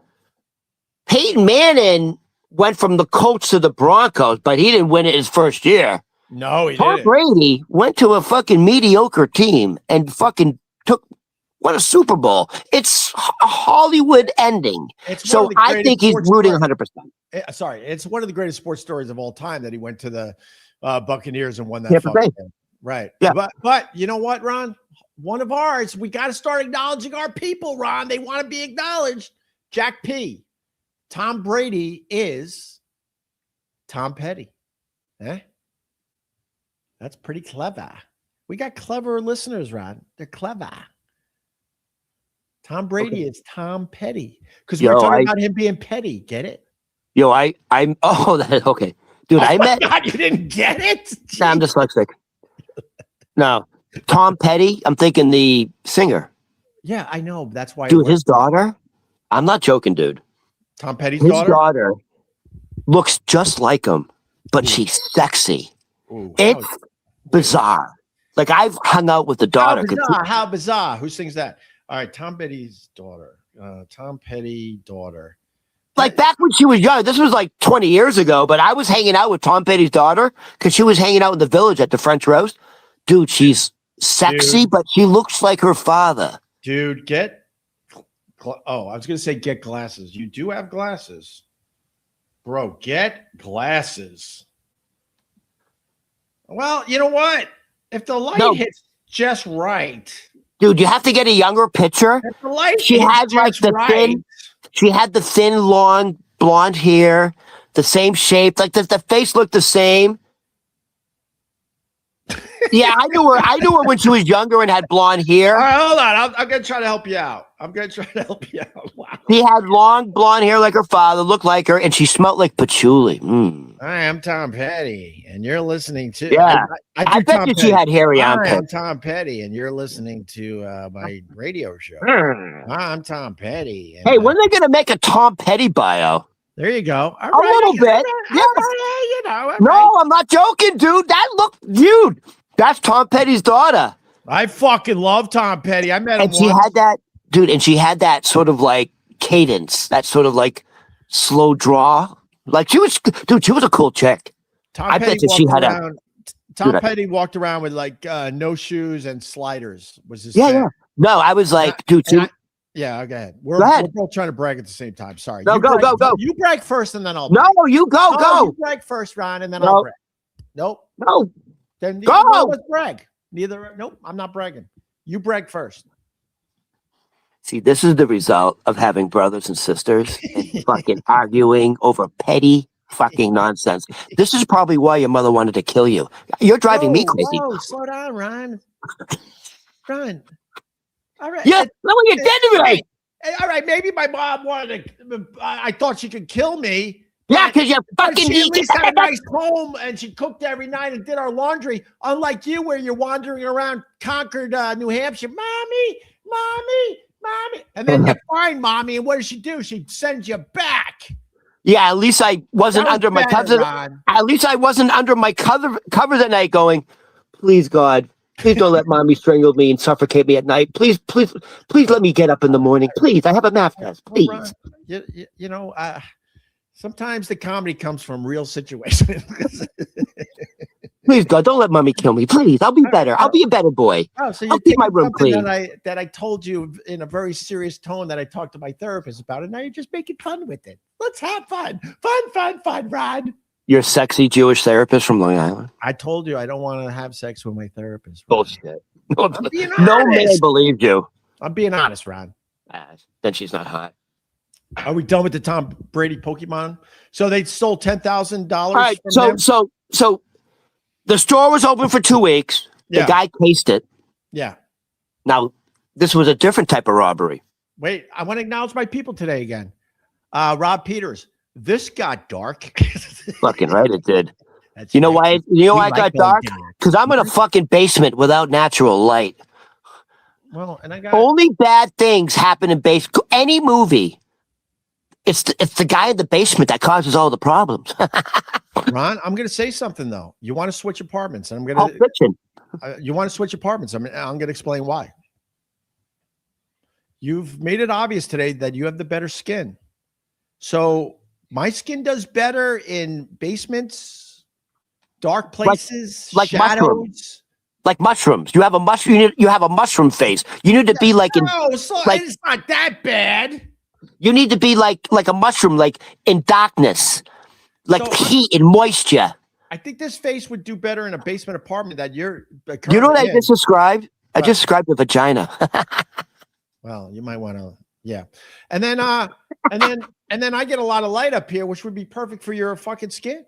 Peyton Manning went from the Colts to the Broncos, but he didn't win it his first year. No, he didn't. Tom Brady went to a fucking mediocre team and fucking won a Super Bowl. It's a Hollywood ending. So I think he's rooting 100%. Sorry, it's one of the greatest sports stories of all time that he went to the Buccaneers and won that Tampa fucking Bay. game. Right. Yeah. But you know what, Ron? One of ours, we got to start acknowledging our people, Ron. They want to be acknowledged. Jack P. Tom Brady is Tom Petty. That's pretty clever. We got clever listeners, Ron. They're clever. Tom Brady is Tom Petty. Because we're talking about him being petty. Get it? I'm okay. Dude, I met. God, you didn't get it? Nah, I'm dyslexic. No. Tom Petty, I'm thinking the singer. Yeah, I know. That's why. Dude, his daughter, I'm not joking, dude. Tom Petty's his daughter looks just like him, but she's sexy. It's bizarre. Like, I've hung out with the daughter. How bizarre. Who sings that? All right, Tom Petty's daughter. Tom Petty daughter. Like, back when she was young, this was like 20 years ago, but I was hanging out with Tom Petty's daughter because she was hanging out in the Village at the French Roast. Dude, she's sexy, but she looks like her father. Dude, I was going to say get glasses. You do have glasses. Bro, get glasses. Well, you know what? If the light hits just right. Dude, you have to get a younger picture. If the light she had like the thin, she had the thin, long blonde hair, the same shape. Like the face looked the same. Yeah, I knew her when she was younger and had blonde hair. All right, hold on. I'm going to try to help you out. Wow. She had long blonde hair like her father, looked like her, and she smelled like patchouli. Hi, I'm Tom Petty, and you're listening to... Yeah, I bet you she had hairy armpits. I'm Tom Petty, and you're listening to my radio show. I'm Tom Petty. And, hey, when are they going to make a Tom Petty bio? There you go. A little bit. No, I'm not joking, dude. Dude, that's Tom Petty's daughter. I fucking love Tom Petty. I met him once. She had that, dude, and she had that sort of like cadence, that sort of like slow draw. Like she was a cool chick. Tom Petty walked around with like no shoes and sliders. Was his yeah. No, I was like, dude. Yeah, go ahead. We're both trying to brag at the same time. Sorry. Go. You brag first, and then I'll brag. No, you go. You brag first, Ron, and then I'll brag. Nope. No. Then go. Let's brag. Nope, I'm not bragging. You brag first. See, this is the result of having brothers and sisters and fucking arguing over petty fucking nonsense. This is probably why your mother wanted to kill you. You're driving me crazy. Whoa, slow down, Ron. Ron. All right. Yeah, look what you did to me. All right, maybe my mom wanted to. I thought she could kill me. Yeah, because you fucking she at least had a nice home, and she cooked every night and did our laundry. Unlike you, where you're wandering around Concord, New Hampshire, mommy, and then you find mommy, and what does she do? She sends you back. Yeah, at least I wasn't under my cover. At least I wasn't under my cover that night, going, please God. Please don't let mommy strangle me and suffocate me at night. Please let me get up in the morning. Please, I have a math test. Please. You know, sometimes the comedy comes from real situations. Please, God, don't let mommy kill me. Please, I'll be better. I'll be a better boy. Oh, so I'll keep my room clean. That I told you in a very serious tone that I talked to my therapist about it. Now you're just making fun with it. Let's have fun. Fun, Rod. You're a sexy Jewish therapist from Long Island. I told you I don't want to have sex with my therapist. Bullshit. No man believed you. I'm being honest, Ron. Then she's not hot. Are we done with the Tom Brady Pokemon? So they stole $10,000. All right. So the store was open for 2 weeks. The guy cased it. Yeah. Now this was a different type of robbery. Wait, I want to acknowledge my people today again. Rob Peters. This got dark. Fucking right, it did. You know why? You know why it got dark? Because I'm in a fucking basement without natural light. Well, and I got only bad things happen in basement. Any movie, it's the guy in the basement that causes all the problems. Ron, I'm going to say something though. You want to switch apartments, and I'm going to. You want to switch apartments? I'm going to explain why. You've made it obvious today that you have the better skin. So. My skin does better in basements, dark places, like shadows. Mushrooms. Like mushrooms. You have a mushroom. You have a mushroom face. You need to be like in. No, it's not that bad. You need to be like a mushroom, like in darkness, like heat and moisture. I think this face would do better in a basement apartment that you're. You know what I in. just described? I just described a vagina. Well, you might want to, yeah. And then, and then I get a lot of light up here, which would be perfect for your fucking skin.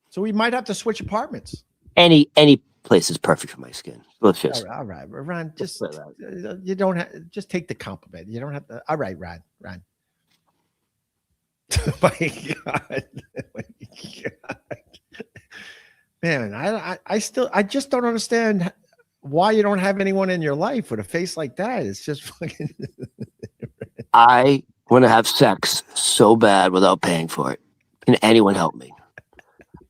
So we might have to switch apartments. Any place is perfect for my skin. Let's just. All right, Ron. Just you don't have. Just take the compliment. You don't have to. All right, Ron. Oh my God. Oh my God. Man, I just don't understand why you don't have anyone in your life with a face like that. It's just fucking. I want to have sex so bad without paying for it. Can anyone help me?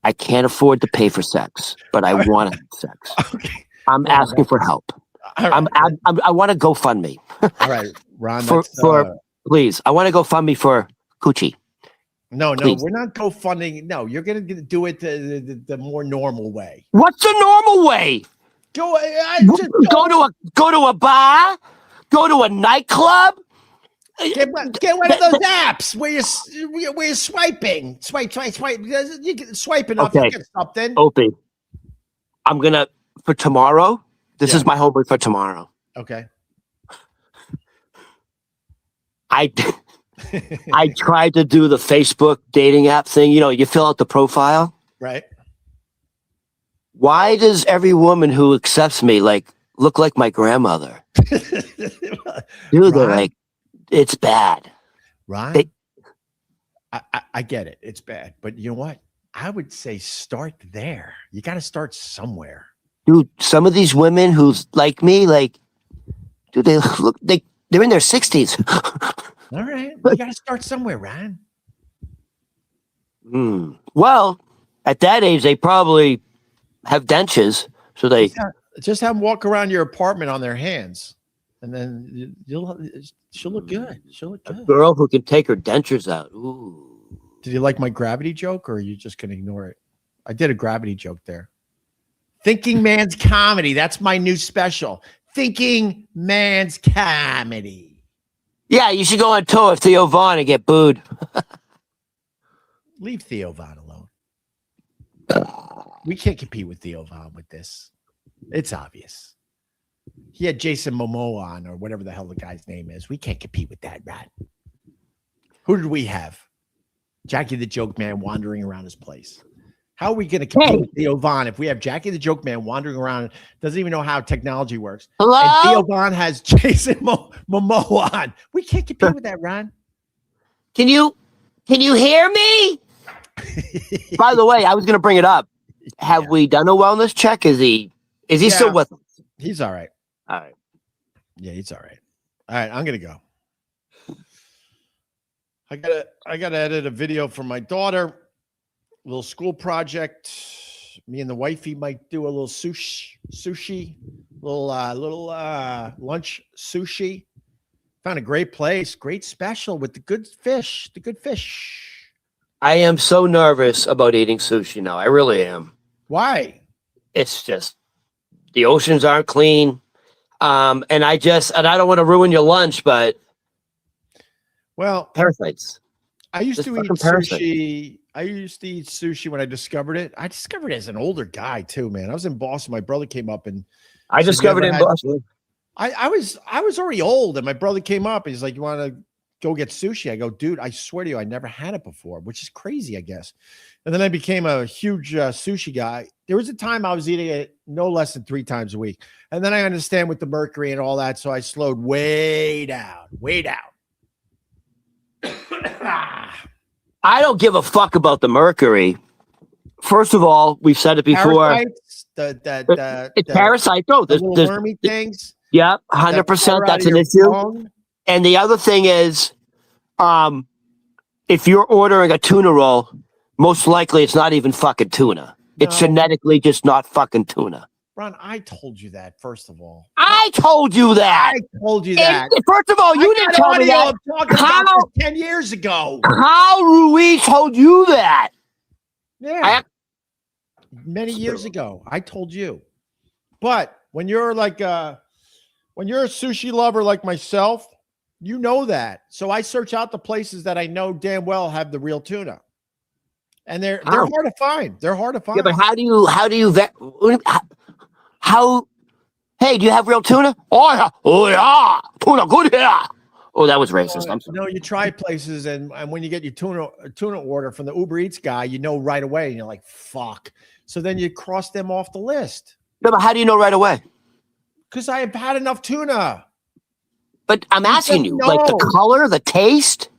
I can't afford to pay for sex, but I want to have sex. Okay. I'm asking for help. Right. I want to GoFundMe. All right, Ron. Please, I want to GoFundMe for Coochie. No, we're not GoFunding. No, you're gonna do it the more normal way. What's the normal way? Go to a bar, go to a nightclub. Get one of those apps where you're swiping, swipe. You can swipe enough, you get something. Opie, I'm gonna for tomorrow. This is my homework for tomorrow. Okay. I tried to do the Facebook dating app thing. You know, you fill out the profile. Right. Why does every woman who accepts me look like my grandmother? Dude, they're like, it's bad. Right. I get it. It's bad. But you know what? I would say start there. You got to start somewhere. Dude, some of these women who's like me, dude, they're in their 60s. All right. You got to start somewhere, Ryan. Well, at that age, they probably have dentures. So they just have them walk around your apartment on their hands. And then she'll look good. She'll look good. A girl who can take her dentures out. Ooh. Did you like my gravity joke or are you just going to ignore it? I did a gravity joke there. Thinking Man's Comedy. That's my new special. Thinking Man's Comedy. Yeah, you should go on tour with Theo Vaughn and get booed. Leave Theo Vaughn alone. We can't compete with Theo Vaughn with this. It's obvious. He had Jason Momoa on, or whatever the hell the guy's name is. We can't compete with that, Rat. Who did we have? Jackie the Joke Man wandering around his place. How are we going to compete with Theo Vaughn if we have Jackie the Joke Man wandering around, doesn't even know how technology works? Hello? And Theo Vaughn has Jason Momoa on. We can't compete with that, Ron. Can you hear me? By the way, I was going to bring it up. Have we done a wellness check? Is he still with us? He's all right. All right. Yeah, he's all right. All right, I'm going to go. I gotta edit a video for my daughter. Little school project. Me and the wifey might do a little sushi, little lunch sushi. Found a great place, great special with the good fish. I am so nervous about eating sushi now. I really am. Why? It's just the oceans aren't clean, and I don't want to ruin your lunch, but parasites. I used to eat sushi. I used to eat sushi when I discovered it. I discovered it as an older guy too, man. I was in Boston. My brother came up and I discovered it in Boston. I was already old, and my brother came up and he's like, "You want to go get sushi?" I go, "Dude, I swear to you, I never had it before," which is crazy, I guess. And then I became a huge sushi guy. There was a time I was eating it no less than 3 times a week, and then I understand with the mercury and all that, so I slowed way down. I don't give a fuck about the mercury. First of all, we've said it before. Parasites, it's parasites. No, the little wormy things. Yeah, 100%. That's an issue. And the other thing is, if you're ordering a tuna roll, most likely it's not even fucking tuna. It's genetically just not fucking tuna. Ron, I told you that, first of all. I told you that. First of all, you didn't tell me that. About this 10 years ago. How Ruiz told you that? Yeah. Many years ago. I told you. But when you're when you're a sushi lover like myself, you know that. So I search out the places that I know damn well have the real tuna. and they're hard to find. They're hard to find. Yeah, but how do you vet? How? Hey, do you have real tuna? Oh yeah, tuna good here. Oh, that was racist. I'm sorry. No, you try places, and when you get your tuna order from the Uber Eats guy, you know right away, and you're like, fuck. So then you cross them off the list. No, but how do you know right away? Because I have had enough tuna. But I'm asking you, like the color, the taste,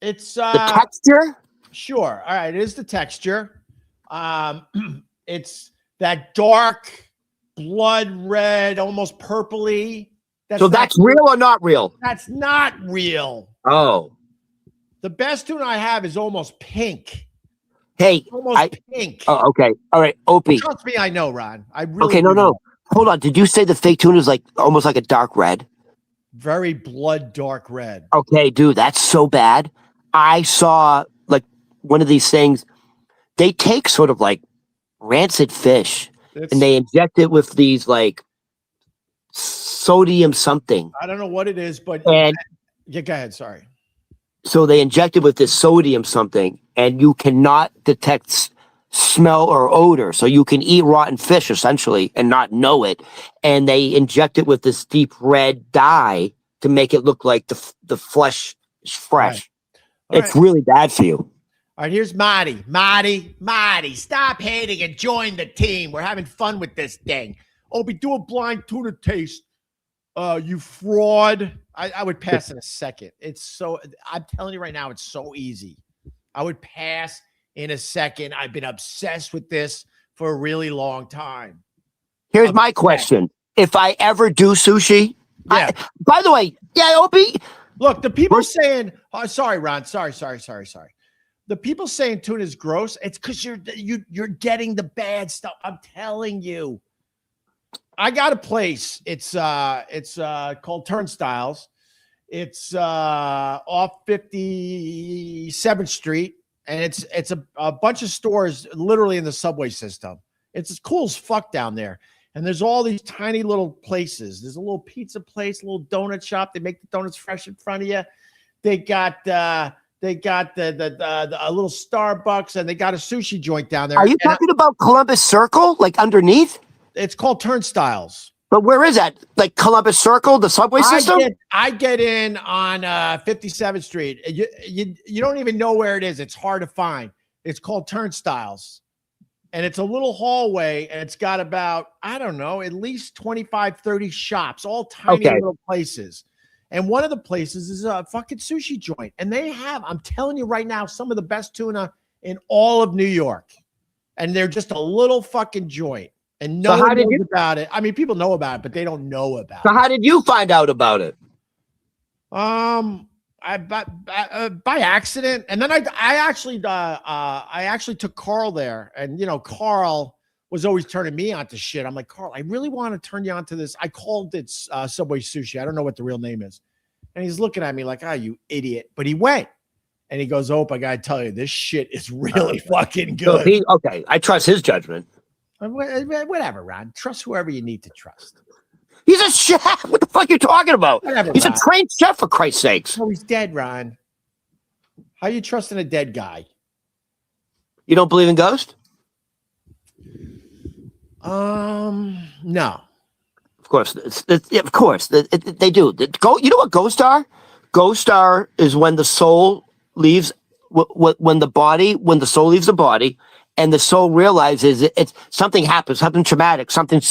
it's the texture. Sure. All right, it is the texture. It's that dark blood red, almost purpley. That's real or not real? That's not real. Oh. The best tuna I have is almost pink. Hey, almost pink. Oh, okay. All right, Opie. Trust me, I know, Ron. I really okay. No. Hold on. Did you say the fake tuna is like almost like a dark red? Very blood dark red. Okay, dude, that's so bad. I saw like one of these things. They take sort of like rancid fish and they inject it with these like sodium something. I don't know what it is, but and yeah, go ahead. Sorry. So they inject it with this sodium something, and you cannot detect smell or odor. So you can eat rotten fish essentially and not know it. And they inject it with this deep red dye to make it look like the flesh is fresh. Right. It's really bad for you. All right, here's Marty. Marty, stop hating and join the team. We're having fun with this thing. Opie, do a blind tuna taste. You fraud. I would pass in a second. I'm telling you right now, it's so easy. I would pass in a second. I've been obsessed with this for a really long time. Here's my question. If I ever do sushi, by the way, Opie. Look, the people saying, sorry, Ron. Sorry. The people saying tuna is gross. It's because you're getting the bad stuff. I'm telling you. I got a place. It's called Turnstiles. It's off 57th Street, and it's a bunch of stores literally in the subway system. It's as cool as fuck down there. And there's all these tiny little places. There's a little pizza place, a little donut shop. They make the donuts fresh in front of you. They got a little Starbucks, and they got a sushi joint down there. Are you talking about Columbus Circle, like underneath? It's called Turnstiles. But where is that? Like Columbus Circle, the subway system? I get in on 57th Street. You don't even know where it is. It's hard to find. It's called Turnstiles. And it's a little hallway, and it's got about, I don't know, at least 25, 30 shops, all tiny little places. And one of the places is a fucking sushi joint. And they have, I'm telling you right now, some of the best tuna in all of New York. And they're just a little fucking joint. And no one knows about it. I mean, people know about it, but they don't know about it. So how did you find out about it? By accident, and then I actually took Carl there, and Carl was always turning me on to shit. I'm like, Carl, I really want to turn you on to this. I called it Subway Sushi. I don't know what the real name is, and he's looking at me like, you idiot. But he went, and he goes, I gotta tell you, this shit is really fucking good. So I trust his judgment. Whatever, Ron. Trust whoever you need to trust. He's a chef. What the fuck are you talking about? Whatever, he's Ron. a trained chef, for Christ's sakes. Oh, he's dead, Ron. How you trusting a dead guy? You don't believe in ghosts? No. Of course. Of course. They do. You know what ghosts are? Ghosts is when the soul leaves, when the soul leaves the body, and the soul realizes it's something happens, something traumatic, something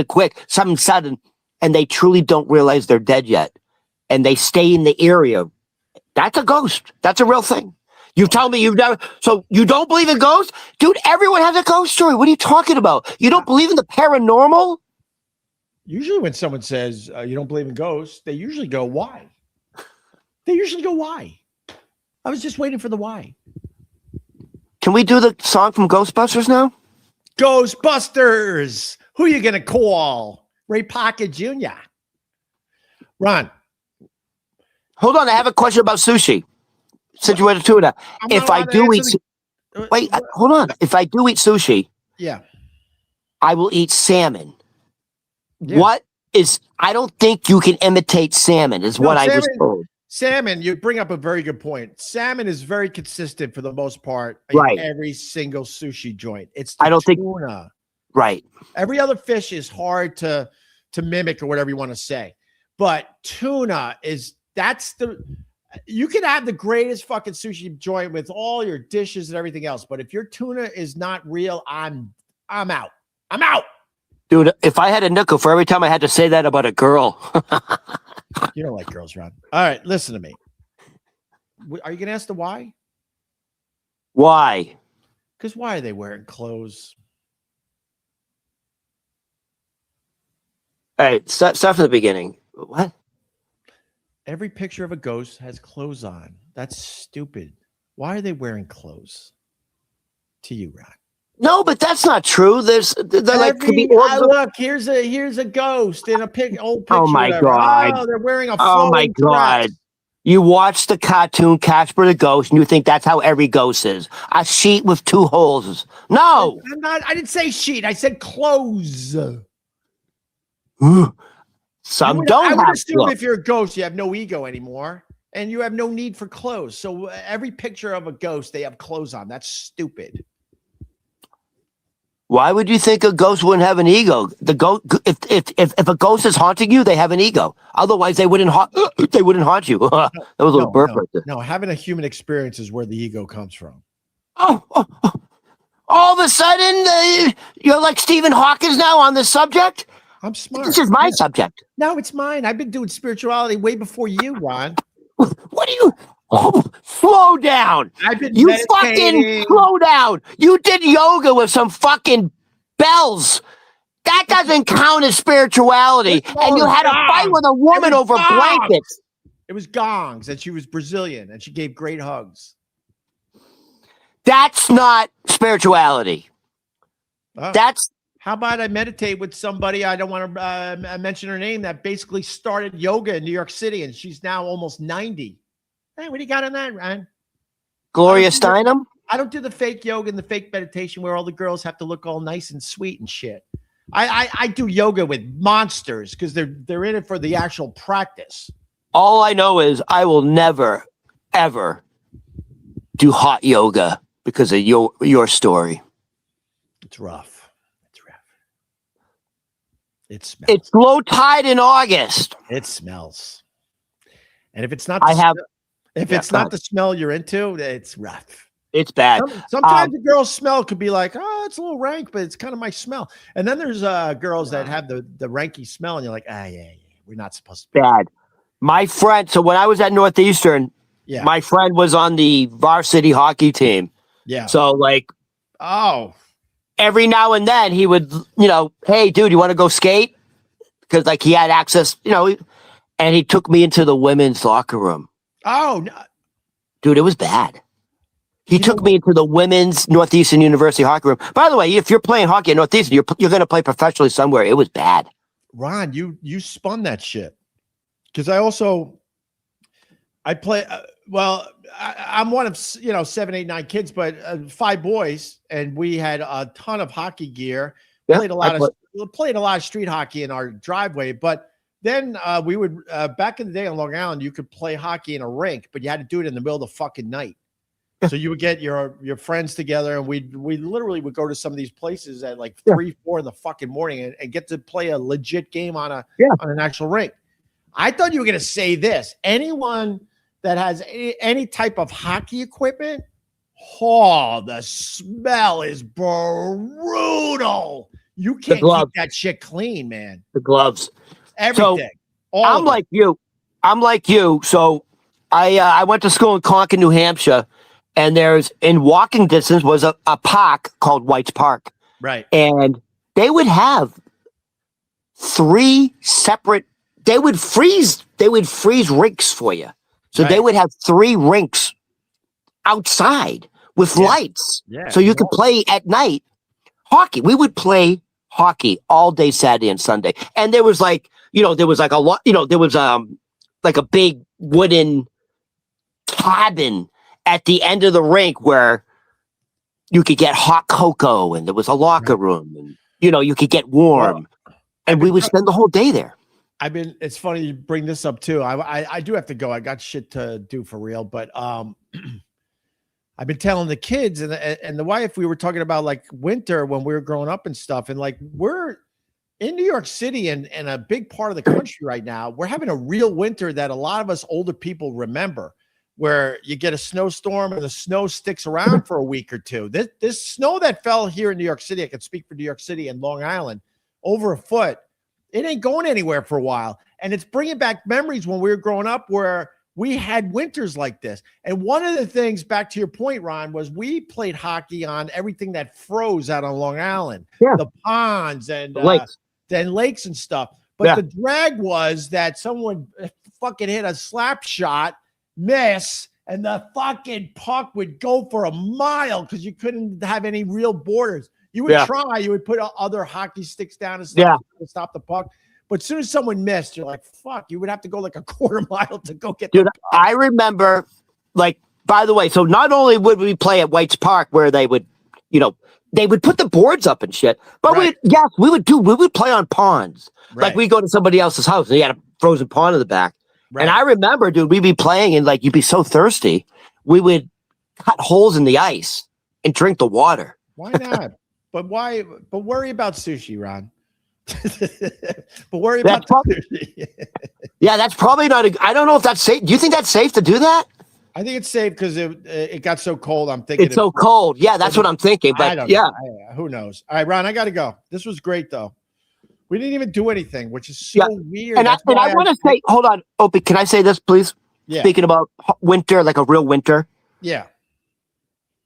quick, something sudden, and they truly don't realize they're dead yet, and they stay in the area. That's a ghost. That's a real thing. You tell me you've never. So you don't believe in ghosts, dude? Everyone has a ghost story. What are you talking about? You don't believe in the paranormal? Usually, when someone says you don't believe in ghosts, they usually go, "Why?" Why? I was just waiting for the why. Can we do the song from Ghostbusters now? Ghostbusters! Who you gonna call? Ray Parker Jr. Ron. Hold on, I have a question about sushi. Since you went to tuna. If I do eat hold on. If I do eat sushi, I will eat salmon. Yeah. I don't think you can imitate salmon, is what I was told. salmon, you bring up a very good point. Salmon is very consistent for the most part Right. in every single sushi joint. It's I don't think tuna. Right. Every other fish is hard to mimic or whatever you want to say. But tuna you can have the greatest fucking sushi joint with all your dishes and everything else. But if your tuna is not real, I'm out. I'm out. Dude, if I had a nickel for every time I had to say that about a girl. You don't like girls, Ron. All right, listen to me. Are you going to ask the why? Why? Because why are they wearing clothes? All right, start from the beginning. What? Every picture of a ghost has clothes on. That's stupid. Why are they wearing clothes? To you, Ron. No, but that's not true. Look, here's a ghost in old picture. Oh my God. Oh, they're wearing a Oh my God. dress. You watch the cartoon Casper the Ghost and you think that's how every ghost is. A sheet with 2 holes. No. I didn't say sheet. I said clothes. Some don't I would have assume clothes. if you're a ghost, you have no ego anymore and you have no need for clothes. So every picture of a ghost, they have clothes on. That's stupid. Why would you think a ghost wouldn't have an ego? The ghost, if a ghost is haunting you, they have an ego. Otherwise, they wouldn't haunt you. That was a little burp right there. No, having a human experience is where the ego comes from. Oh, all of a sudden, you're like Stephen Hawking now on this subject? I'm smart. This is my subject. No, it's mine. I've been doing spirituality way before you, Ron. What are you? Oh, slow down. I've been You meditating. fucking slow down. You did yoga with some fucking bells. That doesn't count as spirituality. And you had a fight with a woman over blankets. It was gongs, and she was Brazilian, and she gave great hugs. That's not spirituality. Oh. That's How about I meditate with somebody, I don't want to mention her name, that basically started yoga in New York City, and she's now almost 90. Hey, what do you got on that, Ryan? Gloria Steinem? I don't do the fake yoga and the fake meditation where all the girls have to look all nice and sweet and shit. I do yoga with monsters because they're in it for the actual practice. All I know is I will never, ever do hot yoga because of your story. It's rough. It smells. It's low tide in August. It smells. And if it's not the smell you're into, it's rough. It's bad. Sometimes the girl's smell could be like, oh, it's a little rank, but it's kind of my smell. And then there's girls that have the ranky smell, and you're like, yeah, we're not supposed to be. Bad. My friend, so when I was at Northeastern, my friend was on the varsity hockey team. Yeah. So every now and then he would, hey, dude, you want to go skate? Because he had access, and he took me into the women's locker room. Oh, no. Dude, it was bad. He took me into the women's Northeastern University hockey room. By the way, if you're playing hockey at Northeastern, you're going to play professionally somewhere. It was bad. Ron, you spun that shit. Because I play, I'm one of, 7, 8, 9 kids, but 5 boys, and we had a ton of hockey gear. Yeah, played a lot of street hockey in our driveway, but then we would back in the day on Long Island, you could play hockey in a rink, but you had to do it in the middle of the fucking night. So you would get your friends together, and we literally would go to some of these places at 3, 4 in the fucking morning and get to play a legit game on an actual rink. I thought you were going to say this. Anyone that has any type of hockey equipment, the smell is brutal. You can't keep that shit clean, man. The gloves. Everything. So, I'm like you. So I went to school in Concord, New Hampshire, and in walking distance was a park called White's Park. Right. And they would have 3 separate, they would freeze rinks for you. So they would have 3 rinks outside with lights. Yeah. So you could play at night hockey. We would play hockey all day, Saturday and Sunday. And there was a big wooden cabin at the end of the rink where you could get hot cocoa, and there was a locker room, and you could get warm. And we would spend the whole day there. It's funny you bring this up too. I do have to go. I got shit to do for real, but I've been telling the kids and the wife, we were talking about like winter when we were growing up and stuff. And like, we're in New York City and a big part of the country right now. We're having a real winter that a lot of us older people remember, where you get a snowstorm and the snow sticks around for a week or two. This snow that fell here in New York City, I can speak for New York City and Long Island, over a foot. It ain't going anywhere for a while. And it's bringing back memories when we were growing up where we had winters like this. And one of the things, back to your point, Ron, was we played hockey on everything that froze out on Long Island, the ponds and lakes and stuff. But the drag was that someone fucking hit a slap shot, miss, and the fucking puck would go for a mile because you couldn't have any real borders. You would try, you would put other hockey sticks down and stuff to stop the puck. But as soon as someone missed, you're like, fuck, you would have to go like a quarter mile to go get Dude, I remember, like, by the way, so not only would we play at White's Park where they would, they would put the boards up and shit, but we would play on ponds. Like, we'd go to somebody else's house and they had a frozen pond in the back. And I remember, dude, we'd be playing and like, you'd be so thirsty. We would cut holes in the ice and drink the water. Why not? But worry about sushi, Ron. But worry about sushi. Yeah, that's probably not. I don't know if that's safe. Do you think that's safe to do that? I think it's safe because it got so cold. I'm thinking it's so cold. Yeah, that's what I'm thinking. But I don't know. Who knows? All right, Ron, I got to go. This was great, though. We didn't even do anything, which is so weird. And I want to say, hold on, Opie, can I say this, please? Yeah. Speaking about winter, like a real winter. Yeah.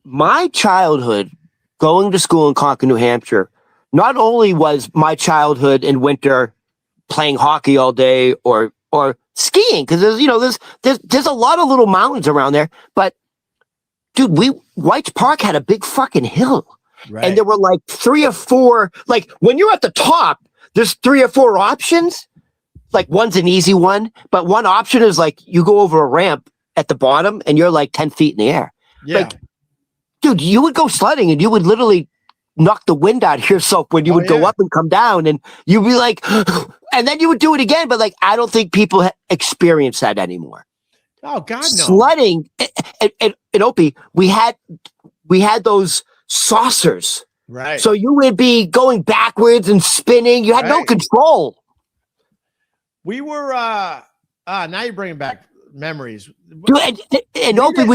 My childhood, going to school in Concord, New Hampshire, not only was my childhood in winter playing hockey all day or skiing, because there's a lot of little mountains around there, but dude, White's Park had a big fucking hill. Right. And there were like 3 or 4, like when you're at the top, there's 3 or 4 options. Like one's an easy one, but one option is like you go over a ramp at the bottom and you're like 10 feet in the air. Yeah. Like, dude, you would go sledding and you would literally knock the wind out of yourself when you would go up and come down, and you'd be like, and then you would do it again. But like, I don't think people experience that anymore. Oh God, no. Sledding and Opie, we had those saucers, right? So you would be going backwards and spinning. You had no control. We were now you're bringing back memories. Dude, and Opie,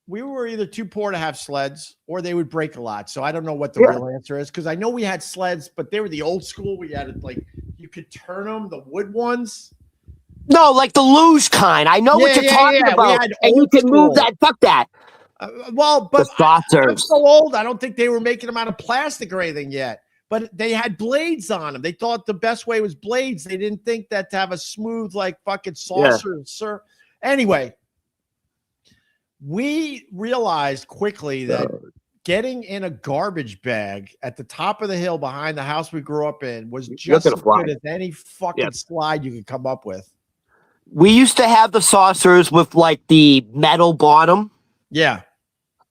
we were either too poor to have sleds or they would break a lot. So I don't know what the real answer is, because I know we had sleds, but they were the old school. We had like you could turn them, the wood ones. No, like the luge kind. I know what you're talking about. And you can move that. Fuck that. But the saucers. I'm so old. I don't think they were making them out of plastic or anything yet. But they had blades on them. They thought the best way was blades. They didn't think that to have a smooth, like fucking saucer, sir. Anyway, we realized quickly that getting in a garbage bag at the top of the hill behind the house we grew up in was just as good as any fucking slide you could come up with. We used to have the saucers with like the metal bottom. Yeah.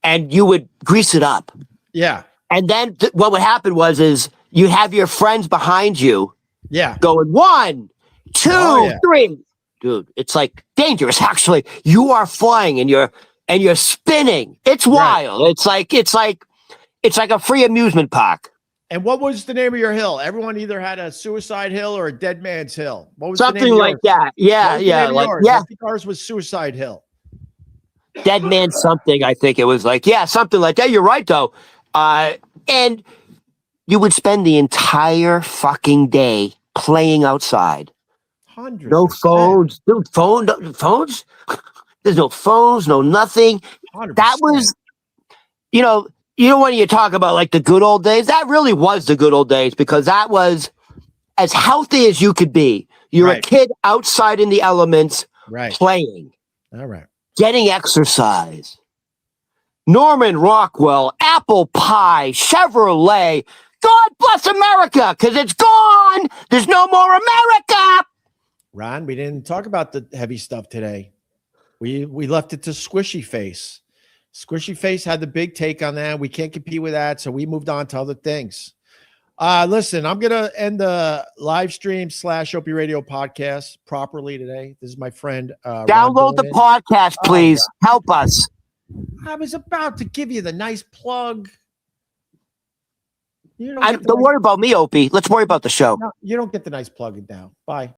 And you would grease it up. Yeah. And then what would happen is you'd have your friends behind you. Yeah. Going 1, 2, 3. Dude, it's like dangerous. Actually, you are flying and you're spinning. It's wild. Right. It's like a free amusement park. And what was the name of your hill? Everyone either had a suicide hill or a dead man's hill. What was something the name like that? Yeah, yeah, I think ours was Suicide Hill. Dead man something. I think it was like something like that. You're right though. And you would spend the entire fucking day playing outside. 100%. No phones, dude. Phones. There's no phones, no nothing. 100%. That was, when you talk about like the good old days, that really was the good old days, because that was as healthy as you could be. You're a kid outside in the elements, playing. All right. Getting exercise. Norman Rockwell, apple pie, Chevrolet. God bless America, because it's gone. There's no more America. Ron, we didn't talk about the heavy stuff today. We left it to Squishy Face. Squishy Face had the big take on that. We can't compete with that, so we moved on to other things. Listen, I'm gonna end the live stream / Opie Radio podcast properly today. This is my friend. Download the podcast, please. Help us. I was about to give you the nice plug. Don't worry about me, Opie. Let's worry about the show. No, you don't get the nice plug now. Bye.